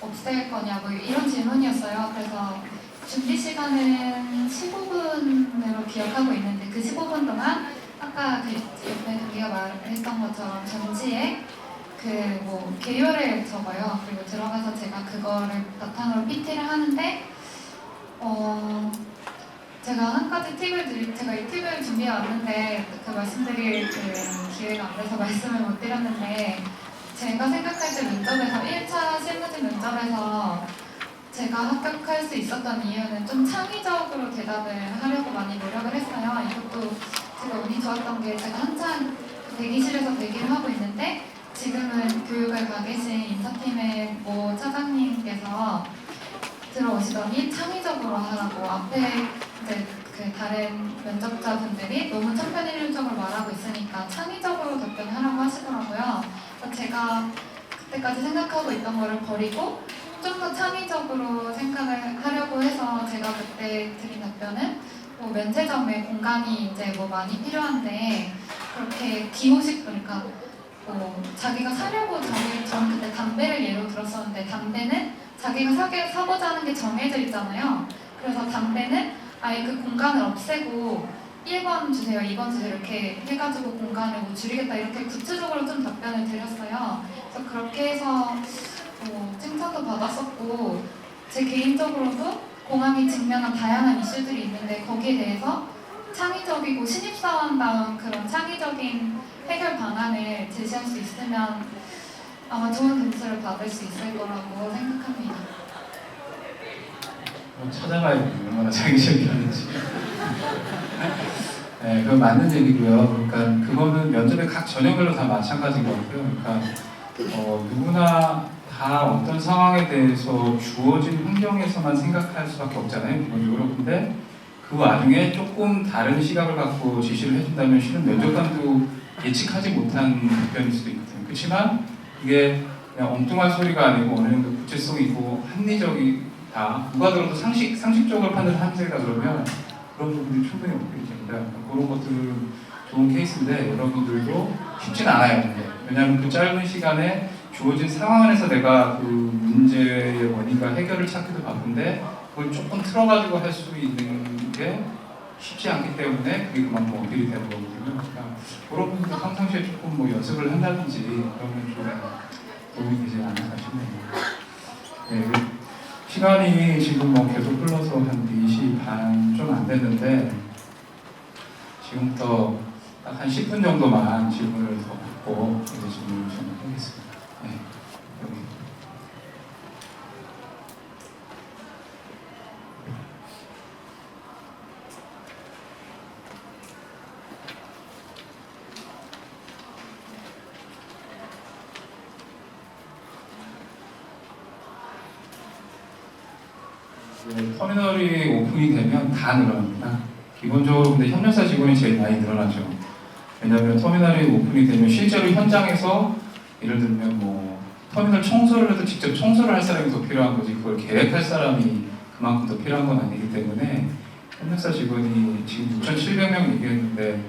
없앨 거냐 뭐 이런 질문이었어요. 그래서 준비 시간은 15분으로 기억하고 있는데 그 15분 동안 아까 그 옆에 동기가 말했던 것처럼 전지에 그 뭐 개요를 적어요. 그리고 들어가서 제가 그거를 바탕으로 PT를 하는데 제가 한 가지 제가 이 팁을 준비해 왔는데 그 말씀드릴 그 기회가 안 돼서 말씀을 못 드렸는데 제가 생각할 때 면접에서 1차 실무진 면접에서 제가 합격할 수 있었던 이유는 좀 창의적으로 대답을 하려고 많이 노력을 했어요. 이것도 제가 운이 좋았던 게 제가 한참 대기실에서 대기를 하고 있는데 지금은 교육을 가 계신 인사팀의 모 차장님께서 들어오시더니 창의적으로 하라고 앞에 이제 그 다른 면접자분들이 너무 천편일률적으로 말하고 있으니까 창의적으로 답변하라고 하시더라고요. 그래서 제가 그때까지 생각하고 있던 거를 버리고 좀 더 창의적으로 생각을 하려고 해서 제가 그때 드린 답변은 뭐 면세점에 공간이 이제 뭐 많이 필요한데 그렇게 기호식 그러니까 자기가 사려고 저는 그때 담배를 예로 들었었는데 담배는 자기가 사고자 하는 게 정해져 있잖아요. 그래서 담배는 아예 그 공간을 없애고 1번 주세요, 2번 주세요 이렇게 해가지고 공간을 뭐 줄이겠다 이렇게 구체적으로 좀 답변을 드렸어요. 그래서 그렇게 해서 칭찬도 받았었고 제 개인적으로도 공항이 직면한 다양한 이슈들이 있는데 거기에 대해서 창의적이고 신입사원다운 그런 창의적인 해결 방안을 제시할 수 있으면 아마 좋은 점수를 받을 수 있을 거라고 생각합니다. 찾아가야 얼마나 창의적이었는지. 네, 그건 맞는 얘기고요. 그러니까 그거는 면접의 각 전형별로 다 마찬가지인 것 같아요. 그러니까 누구나 다 어떤 상황에 대해서 주어진 환경에서만 생각할 수밖에 없잖아요. 기본적으로. 근데 그 와중에 조금 다른 시각을 갖고 지시를 해준다면 실은 면접관도 예측하지 못한 답변일 수도 있거든요. 그렇지만 이게 그냥 엉뚱한 소리가 아니고 어느 정도 구체성이 있고 합리적이다. 누가 들어도 상식적으로 판단한다 그러면 그런 부분들이 충분히 없겠습니다. 그런 것들은 좋은 케이스인데 여러분들도 쉽진 않아요. 근데. 왜냐하면 그 짧은 시간에 주어진 상황 안에서 내가 그 문제의 원인과 해결을 찾기도 바쁜데 그걸 조금 틀어가지고 할 수 있는 게 쉽지 않기 때문에 그게 그만큼 어필이 되는 거거든요. 그러니까 그런 부분도 평상시에 조금 뭐 연습을 한다든지 그러면 좀 도움이 되지 않을까 싶네요. 네, 시간이 지금 뭐 계속 흘러서 한 4시 반 좀 안 됐는데 지금부터 딱 한 10분 정도만 질문을 더 받고 이제 질문을 좀 하겠습니다. 네, 여기. 터미널이 오픈이 되면 다 늘어납니다. 기본적으로 근데 협력사 직원이 제일 많이 늘어나죠. 왜냐하면 터미널이 오픈이 되면 실제로 현장에서 예를 들면 뭐 터미널 청소를 해도 직접 청소를 할 사람이 더 필요한 거지 그걸 계획할 사람이 그만큼 더 필요한 건 아니기 때문에 협력사 직원이 지금 6,700명 얘기했는데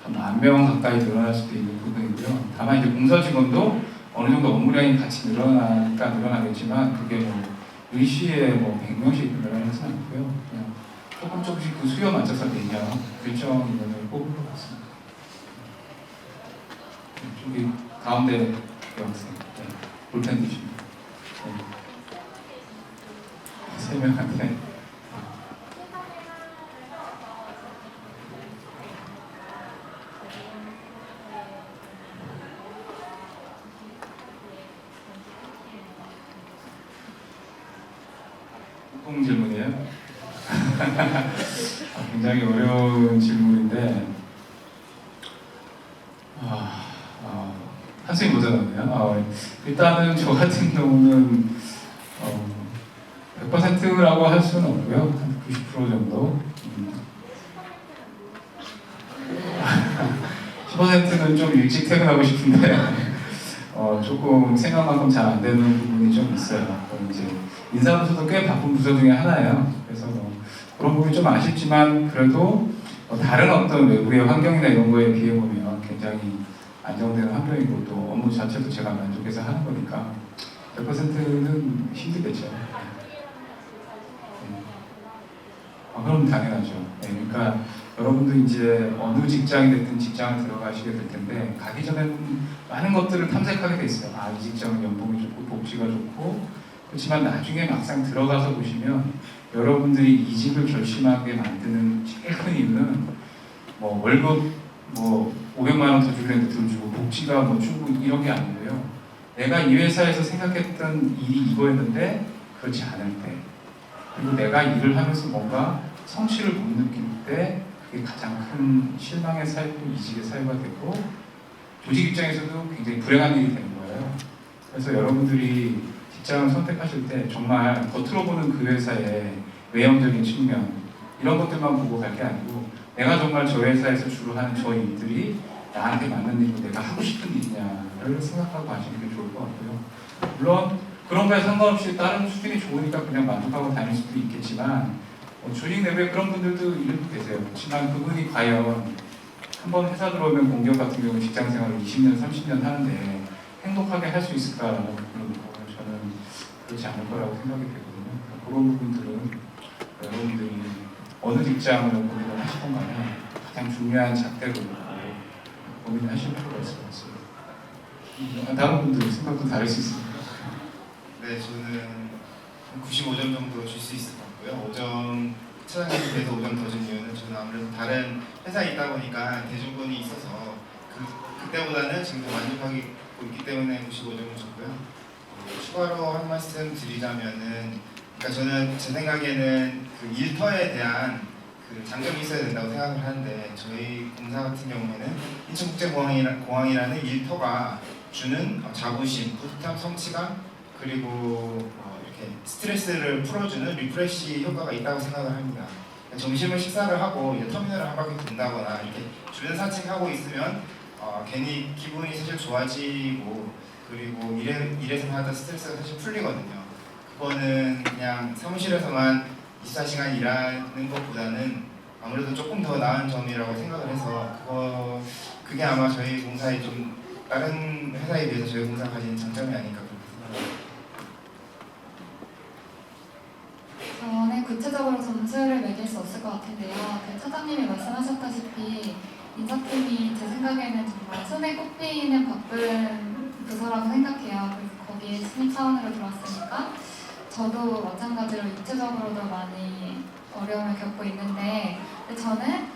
한 10,000명 가까이 늘어날 수도 있는 부분이고요. 다만 이제 공사 직원도 어느 정도 업무량이 같이 늘어나니까 늘어나겠지만 그게 뭐 일시에 뭐 100명씩 늘어나지 않고요. 그냥 조금씩 그 수요 맞춰서 매년 일정 인원을 뽑은 것 같습니다. 저기 가운데 여학생 네, 볼펜 주십니다. 네. 3명한테 보통 질문이에요. 굉장히 어려운 질문인데 한숨이 모자랐네요. 일단은 저 같은 경우는 100%라고 할 수는 없고요. 한 90% 정도. 10%는 좀 일찍 퇴근하고 싶은데 조금 생각만큼 잘 안 되는 부분이 좀 있어요. 이제 인사부서도 꽤 바쁜 부서 중에 하나예요. 그래서 그런 부분이 좀 아쉽지만 그래도 다른 어떤 외부의 환경이나 이런 거에 비해 보면 굉장히 안정되는 환경이고 또 업무 자체도 제가 만족해서 하는 거니까 100%는 힘들겠죠. 그럼 당연하죠. 네, 그러니까 여러분도 이제 어느 직장이 됐든 직장을 들어가시게 될 텐데 가기 전에는 많은 것들을 탐색하게 돼 있어요. 아, 이 직장은 연봉이 좋고 복지가 좋고 그렇지만 나중에 막상 들어가서 보시면 여러분들이 이직을 결심하게 만드는 제일 큰 이유는 뭐 월급 뭐 500만 원 더 주겠는데 돈 주고 복지가 뭐 주고 이런 게 아니고요. 내가 이 회사에서 생각했던 일이 이거였는데 그렇지 않을 때 그리고 내가 일을 하면서 뭔가 성취를 못 느낄 때 그게 가장 큰 실망의 사유고 이직의 사유가 되고 조직 입장에서도 굉장히 불행한 일이 되는 거예요. 그래서 여러분들이 직장을 선택하실 때 정말 겉으로 보는 그 회사의 외형적인 측면 이런 것들만 보고 갈 게 아니고 내가 정말 저 회사에서 주로 하는 저 일들이 나한테 맞는 일이고 내가 하고 싶은 일이냐를 생각하고 하시는 게 좋을 것 같고요. 물론 그런 거에 상관없이 다른 수준이 좋으니까 그냥 만족하고 다닐 수도 있겠지만 조직 내부에 그런 분들도 일부 계세요. 그렇지만 그분이 과연 한번 회사 들어오면 공기업 같은 경우 직장 생활을 20년, 30년 하는데 행복하게 할 수 있을까라는 부분은 저는 그렇지 않을 거라고 생각이 되거든요. 그런 부분들은 여러분들이 어느 직장을 고민을 하시건 간에 가장 중요한 잣대로 고민하실 필요가 있을 것 같습니다. 다른 분들 생각도 다를 수 있습니다. 네, 저는 95점 정도 줄 수 있을 것 같고요. 5점 차장님께서 5점 더 준 이유는 저는 아무래도 다른 회사에 있다 보니까 대중군이 있어서 그때보다는 지금 더 만족하고 있기 때문에 95점을 줬고요. 추가로 한 말씀 드리자면은 그러니까 저는 제 생각에는 그 일터에 대한 그 장점이 있어야 된다고 생각을 하는데 저희 공사 같은 경우에는 인천국제공항이라는 일터가 주는 자부심, 뿌듯함, 성취감 그리고 이렇게 스트레스를 풀어주는 리프레시 효과가 있다고 생각을 합니다. 점심을 식사를 하고 이제 터미널을 한 바퀴 돈다거나 이렇게 주변 산책하고 있으면 괜히 기분이 사실 좋아지고 그리고 일에서 하던 스트레스가 사실 풀리거든요. 그거는 그냥 사무실에서만 24시간 일하는 것보다는 아무래도 조금 더 나은 점이라고 생각을 해서 그게 아마 저희 공사에 좀 다른 회사에 비해서 저희 공사가 가진 장점이 아닐까 그렇게 생각합니다. 저는 구체적으로 점수를 매길 수 없을 것 같은데요. 그 차장님이 말씀하셨다시피 인사팀이 제 생각에는 정말 손에 꼽히는 바쁜 부서라고 생각해요. 그래서 거기에 신입 사원으로 들어왔으니까 저도 마찬가지로 육체적으로도 많이 어려움을 겪고 있는데 저는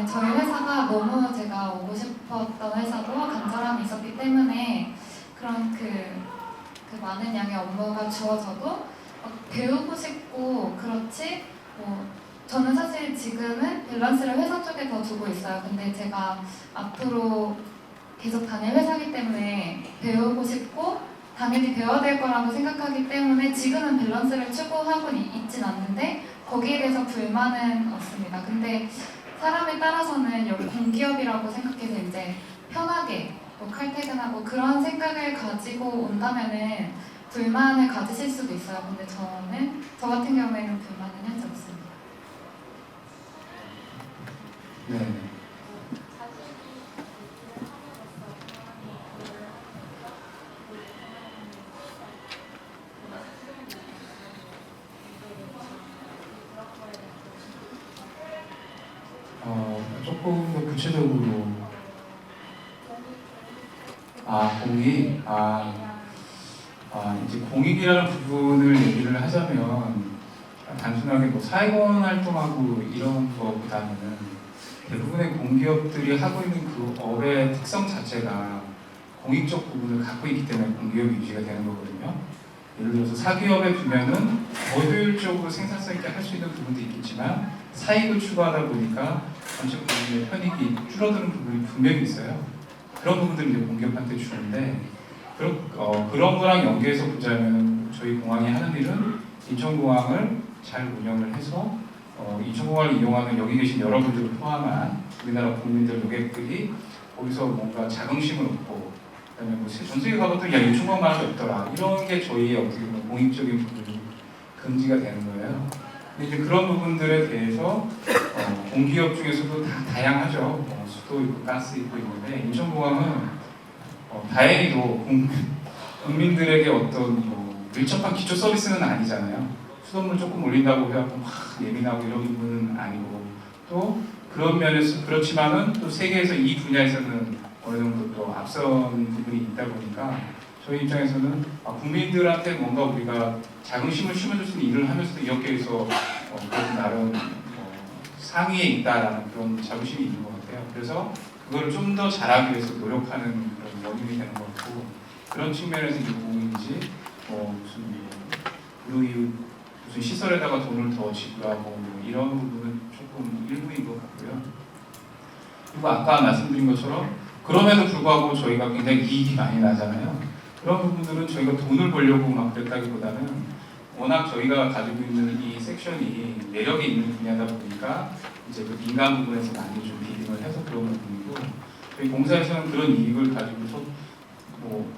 저희 회사가 너무 제가 오고 싶었던 회사고 간절함이 있었기 때문에 그런 그 많은 양의 업무가 주어져도 배우고 싶고 그렇지 저는 사실 지금은 밸런스를 회사 쪽에 더 두고 있어요. 근데 제가 앞으로 계속 다닐 회사이기 때문에 배우고 싶고 당연히 배워야 될 거라고 생각하기 때문에 지금은 밸런스를 추구하고 있진 않는데 거기에 대해서 불만은 없습니다. 근데 사람에 따라서는 여기 공기업이라고 생각해서 이제 편하게 칼퇴근하고 그런 생각을 가지고 온다면은 불만을 가지실 수도 있어요. 근데 저 같은 경우에는 불만은 현재 없습니다. 네. 조금 더 구체적으로 이제 공익이라는 부분을 얘기를 하자면 단순하게 뭐 사회원 활동하고 이런 거보다는 대부분의 공기업들이 하고 있는 그 업의 특성 자체가 공익적 부분을 갖고 있기 때문에 공기업이 유지가 되는 거거든요. 예를 들어서 사기업에 두면은 더 효율적으로 생산성 있게 할 수 있는 부분도 있겠지만 사익을 추구하다 보니까 전체 공기의 편익이 줄어드는 부분이 분명히 있어요. 그런 부분들을 이제 공기업한테 주는데 그런 거랑 연계해서 보자면 저희 공항이 하는 일은 인천공항을 잘 운영을 해서 인천공항을 이용하는 여기 계신 여러분들을 포함한 우리나라 국민들 고객들이 거기서 뭔가 자긍심을 얻고 그다음에 뭐 전 세계 가봤더니 야 인천공항만한 게 없더라 이런 게 저희의 어떻게 보면 공익적인 부분이 금지가 되는 거예요. 근데 이제 그런 부분들에 대해서 공기업 중에서도 다 다양하죠. 수도 있고 가스 있고 있는데 인천공항은 다행히도 국민들에게 어떤 밀접한 기초 서비스는 아니잖아요. 수돗물 조금 올린다고 해갖고 막 예민하고 이런 부분은 아니고 또 그런 면에서 그렇지만은 또 세계에서 이 분야에서는 어느 정도 또 앞선 부분이 있다 보니까 저희 입장에서는 국민들한테 뭔가 우리가 자긍심을 심어줄 수 있는 일을 하면서도 이 업계에서 그런 나름 상위에 있다라는 그런 자부심이 있는 것 같아요. 그래서 그걸 좀 더 잘하기 위해서 노력하는 그런 원인이 되는 것 같고 그런 측면에서 이 공인지 무슨 시설에다가 돈을 더 지불하고 이런 부분은 조금 일부인 것 같고요. 그리고 아까 말씀드린 것처럼 그럼에도 불구하고 저희가 굉장히 이익이 많이 나잖아요. 그런 부분들은 저희가 돈을 벌려고 막 그랬다기보다는 워낙 저희가 가지고 있는 이 섹션이 매력이 있는 분야다 보니까 이제 그 민간 부분에서 많이 좀 비딩을 해서 그런 부분이고 저희 공사에서는 그런 이익을 가지고서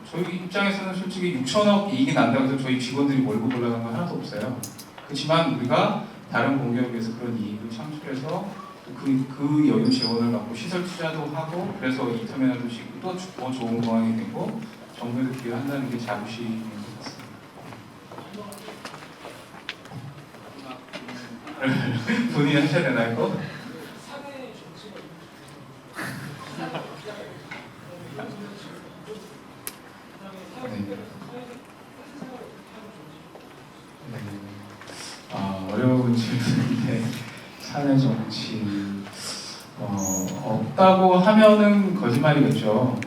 저희 입장에서는 솔직히 6천억 이익이 난다고 해서 저희 직원들이 월급 올라가는 건 하나도 없어요. 그렇지만 우리가 다른 공기업에서 그런 이익을 창출해서 그 여유 재원을 갖고 시설 투자도 하고 그래서 이 터미널도 짓고 또 더 좋은 공항이 되고 정부에도 기여한다는 게 자부심인 것 같습니다. 본인이 하셔야 되나요? 또? 어려운 질문인데 사내 정치 없다고 하면은 거짓말이겠죠.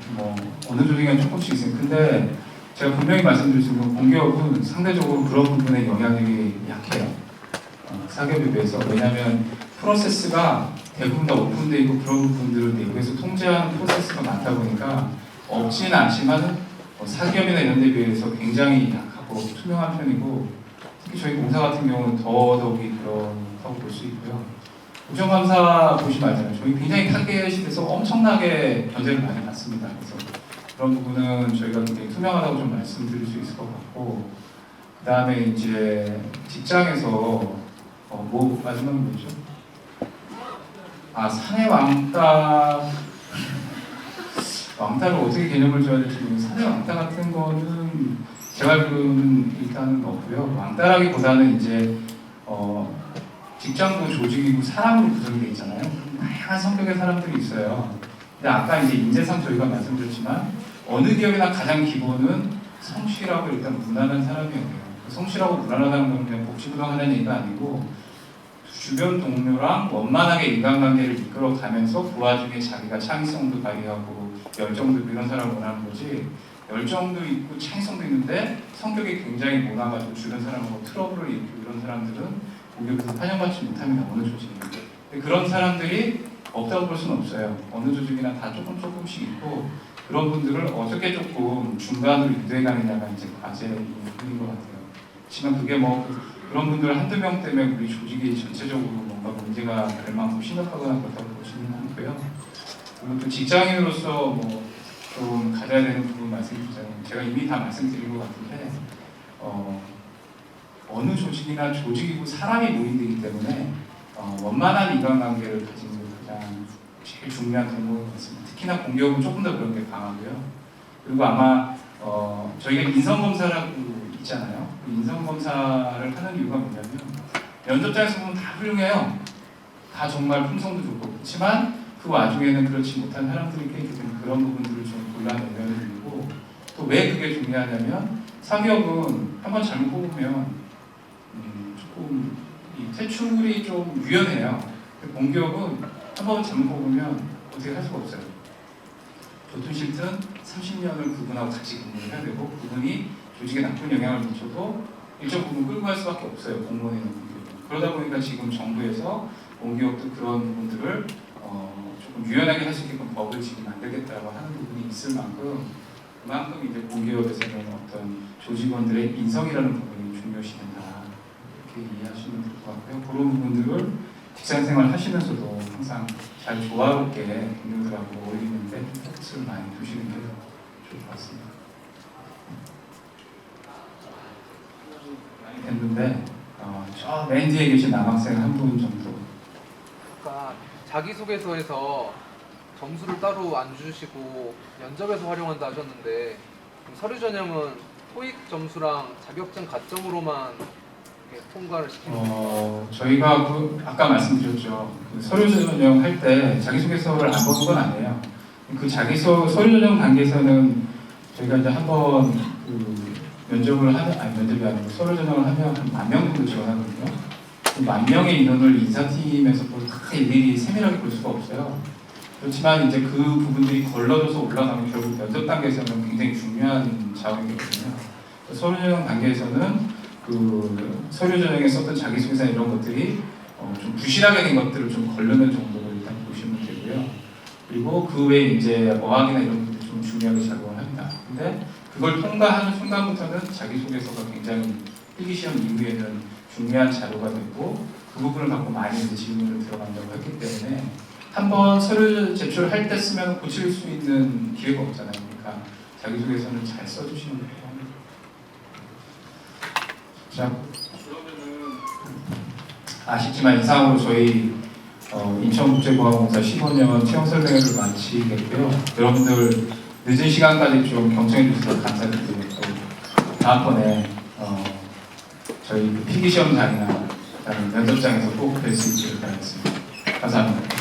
어느 조직에는 조금씩 있어요. 근데 제가 분명히 말씀드릴 수 있는 건 공기업은 상대적으로 그런 부분에 영향력이 약해요. 사기업에 비해서. 왜냐하면 프로세스가 대부분 다 오픈되어 있고 그런 부분들을 내부에서 통제하는 프로세스가 많다 보니까 없지는 않지만 사기업이나 이런 데 비해서 굉장히 약하고 투명한 편이고 특히 저희 공사 같은 경우는 더더욱이 그렇다고 볼 수 있고요. 국정감사 보시면 알잖아요. 저희 굉장히 타겟이 돼서 엄청나게 견제를 많이 받습니다. 그래서 그런 부분은 저희가 굉장히 투명하다고 좀 말씀드릴 수 있을 것 같고 그 다음에 이제 직장에서 마지막은 뭐죠? 사내 왕따를 어떻게 개념을 줘야 될지 모르겠어요. 사내 왕따 같은 거는 제가 알기로는 일단은 없고요. 왕따라기보다는 이제 직장도 조직이고 사람으로 구성이 되어 있잖아요. 다양한 성격의 사람들이 있어요. 근데 아까 이제 인재상 저희가 말씀드렸지만 어느 기업이나 가장 기본은 성실하고 일단 무난한 사람이에요. 성실하고 무난하다는 건 그냥 복지부동하는 얘기가 아니고 주변 동료랑 원만하게 인간관계를 이끌어가면서 그 와중에 자기가 창의성도 발휘하고 열정도 있고 이런 사람을 원하는 거지. 열정도 있고 창의성도 있는데 성격이 굉장히 모나가지고 주변 사람하고 트러블을 일으키고 이런 사람들은 공기업에서 환영받지 못합니다. 어느 조직이나. 근데 그런 사람들이 없다고 볼 수는 없어요. 어느 조직이나 다 조금씩 있고 그런 분들을 어떻게 조금 중간으로 유도해가느냐가 이제 과제인 것 같아요. 하지만 그게 그런 분들 한두 명 때문에 우리 조직이 전체적으로 뭔가 문제가 될 만큼 심각하거나 그렇다고 보시는 않고요. 그리고 또 직장인으로서 좀 가져야 되는 부분 말씀드리자면 제가 이미 다 말씀드린 것 같은데 어느 조직이나 조직이고 사람이 모인 데이기 때문에 원만한 인간관계를 가지는 게 가장 제일 중요한 대목인 것 같습니다. 특히나 공기업은 조금 더 그런 게 강하고요. 그리고 아마 저희가 인성검사라고 있잖아요. 그 인성검사를 하는 이유가 뭐냐면 면접장에서 보면 다 훌륭해요. 다 정말 품성도 좋고 그렇지만 그 와중에는 그렇지 못한 사람들이 꽤 있기 때문에 그런 부분들을 좀 골라내려는 이유고 또 왜 그게 중요하냐면 사기업은 한번 잘못 뽑으면 조금 이 퇴출이 좀 유연해요. 공기업은 한번 잘못 뽑으면 어떻게 할 수가 없어요. 좋든 싫든 30년을 그분하고 같이 근무를 해야 되고 그분이 조직에 나쁜 영향을 미쳐도 일정 부분 끌고 갈 수밖에 없어요. 공무원에 있는 공기업은. 그러다 보니까 지금 정부에서 공기업도 그런 부분들을 조금 유연하게 할 수 있게끔 법을 지금 만들겠다고 하는 부분이 있을 만큼 그만큼 이제 공기업에서는 어떤 조직원들의 인성이라는 부분이 중요시된다 이렇게 이해하시면 될 것 같고요. 그런 부분들을 직장생활 하시면서도 항상 잘 조화롭게 동료들하고 어울리는데 포커스를 많이 두시는 게 좋을 것 같습니다. 많이 됐는데 저 맨 뒤에 계신 남학생 한 분 정도. 그러니까 자기소개서에서 점수를 따로 안 주시고 면접에서 활용한다 하셨는데 그럼 서류 전형은 토익 점수랑 자격증 가점으로만 이렇게 통과를 시키는 건가요? 저희가 아까 말씀드렸죠. 그 서류 전형 할 때 자기소개서를 안 보는 건 아니에요. 그 서류 전형 단계에서는 저희가 이제 한번 그 면접이 아니고 서류 전형을 하면 한 10,000명 정도 지원하거든요. 그 10,000명의 인원을 인사팀에서 다 일일이 세밀하게 볼 수가 없어요. 그렇지만 이제 그 부분들이 걸러져서 올라가면 결국 면접 단계에서는 굉장히 중요한 자원이거든요. 서류 전형 단계에서는 그 서류 전형에 썼던 자기소개서 이런 것들이 좀 부실하게 된 것들을 좀 걸르는 정도로 일단 보시면 되고요. 그리고 그 외에 이제 어학이나 이런 것들이 좀 중요하게 작용을 합니다. 근데 그걸 통과하는 순간부터는 자기소개서가 굉장히 필기시험 이후에는 중요한 자료가 되고 그 부분을 갖고 많이 이제 질문을 들어간다고 했기 때문에 한번 서류 제출할 때 쓰면 고칠 수 있는 기회가 없잖아요. 그러니까 자기소개서는 잘 써주시는 게 필요합니다. 자, 그러면은 아쉽지만 이상으로 저희 인천국제공항공사 15년 체험설명회를 마치겠고요. 여러분들 늦은 시간까지 좀 경청해 주셔서 감사드리고 다음번에 저희 그 필기시험장이나 면접장에서 꼭 뵐 수 있기를 바라겠습니다. 감사합니다.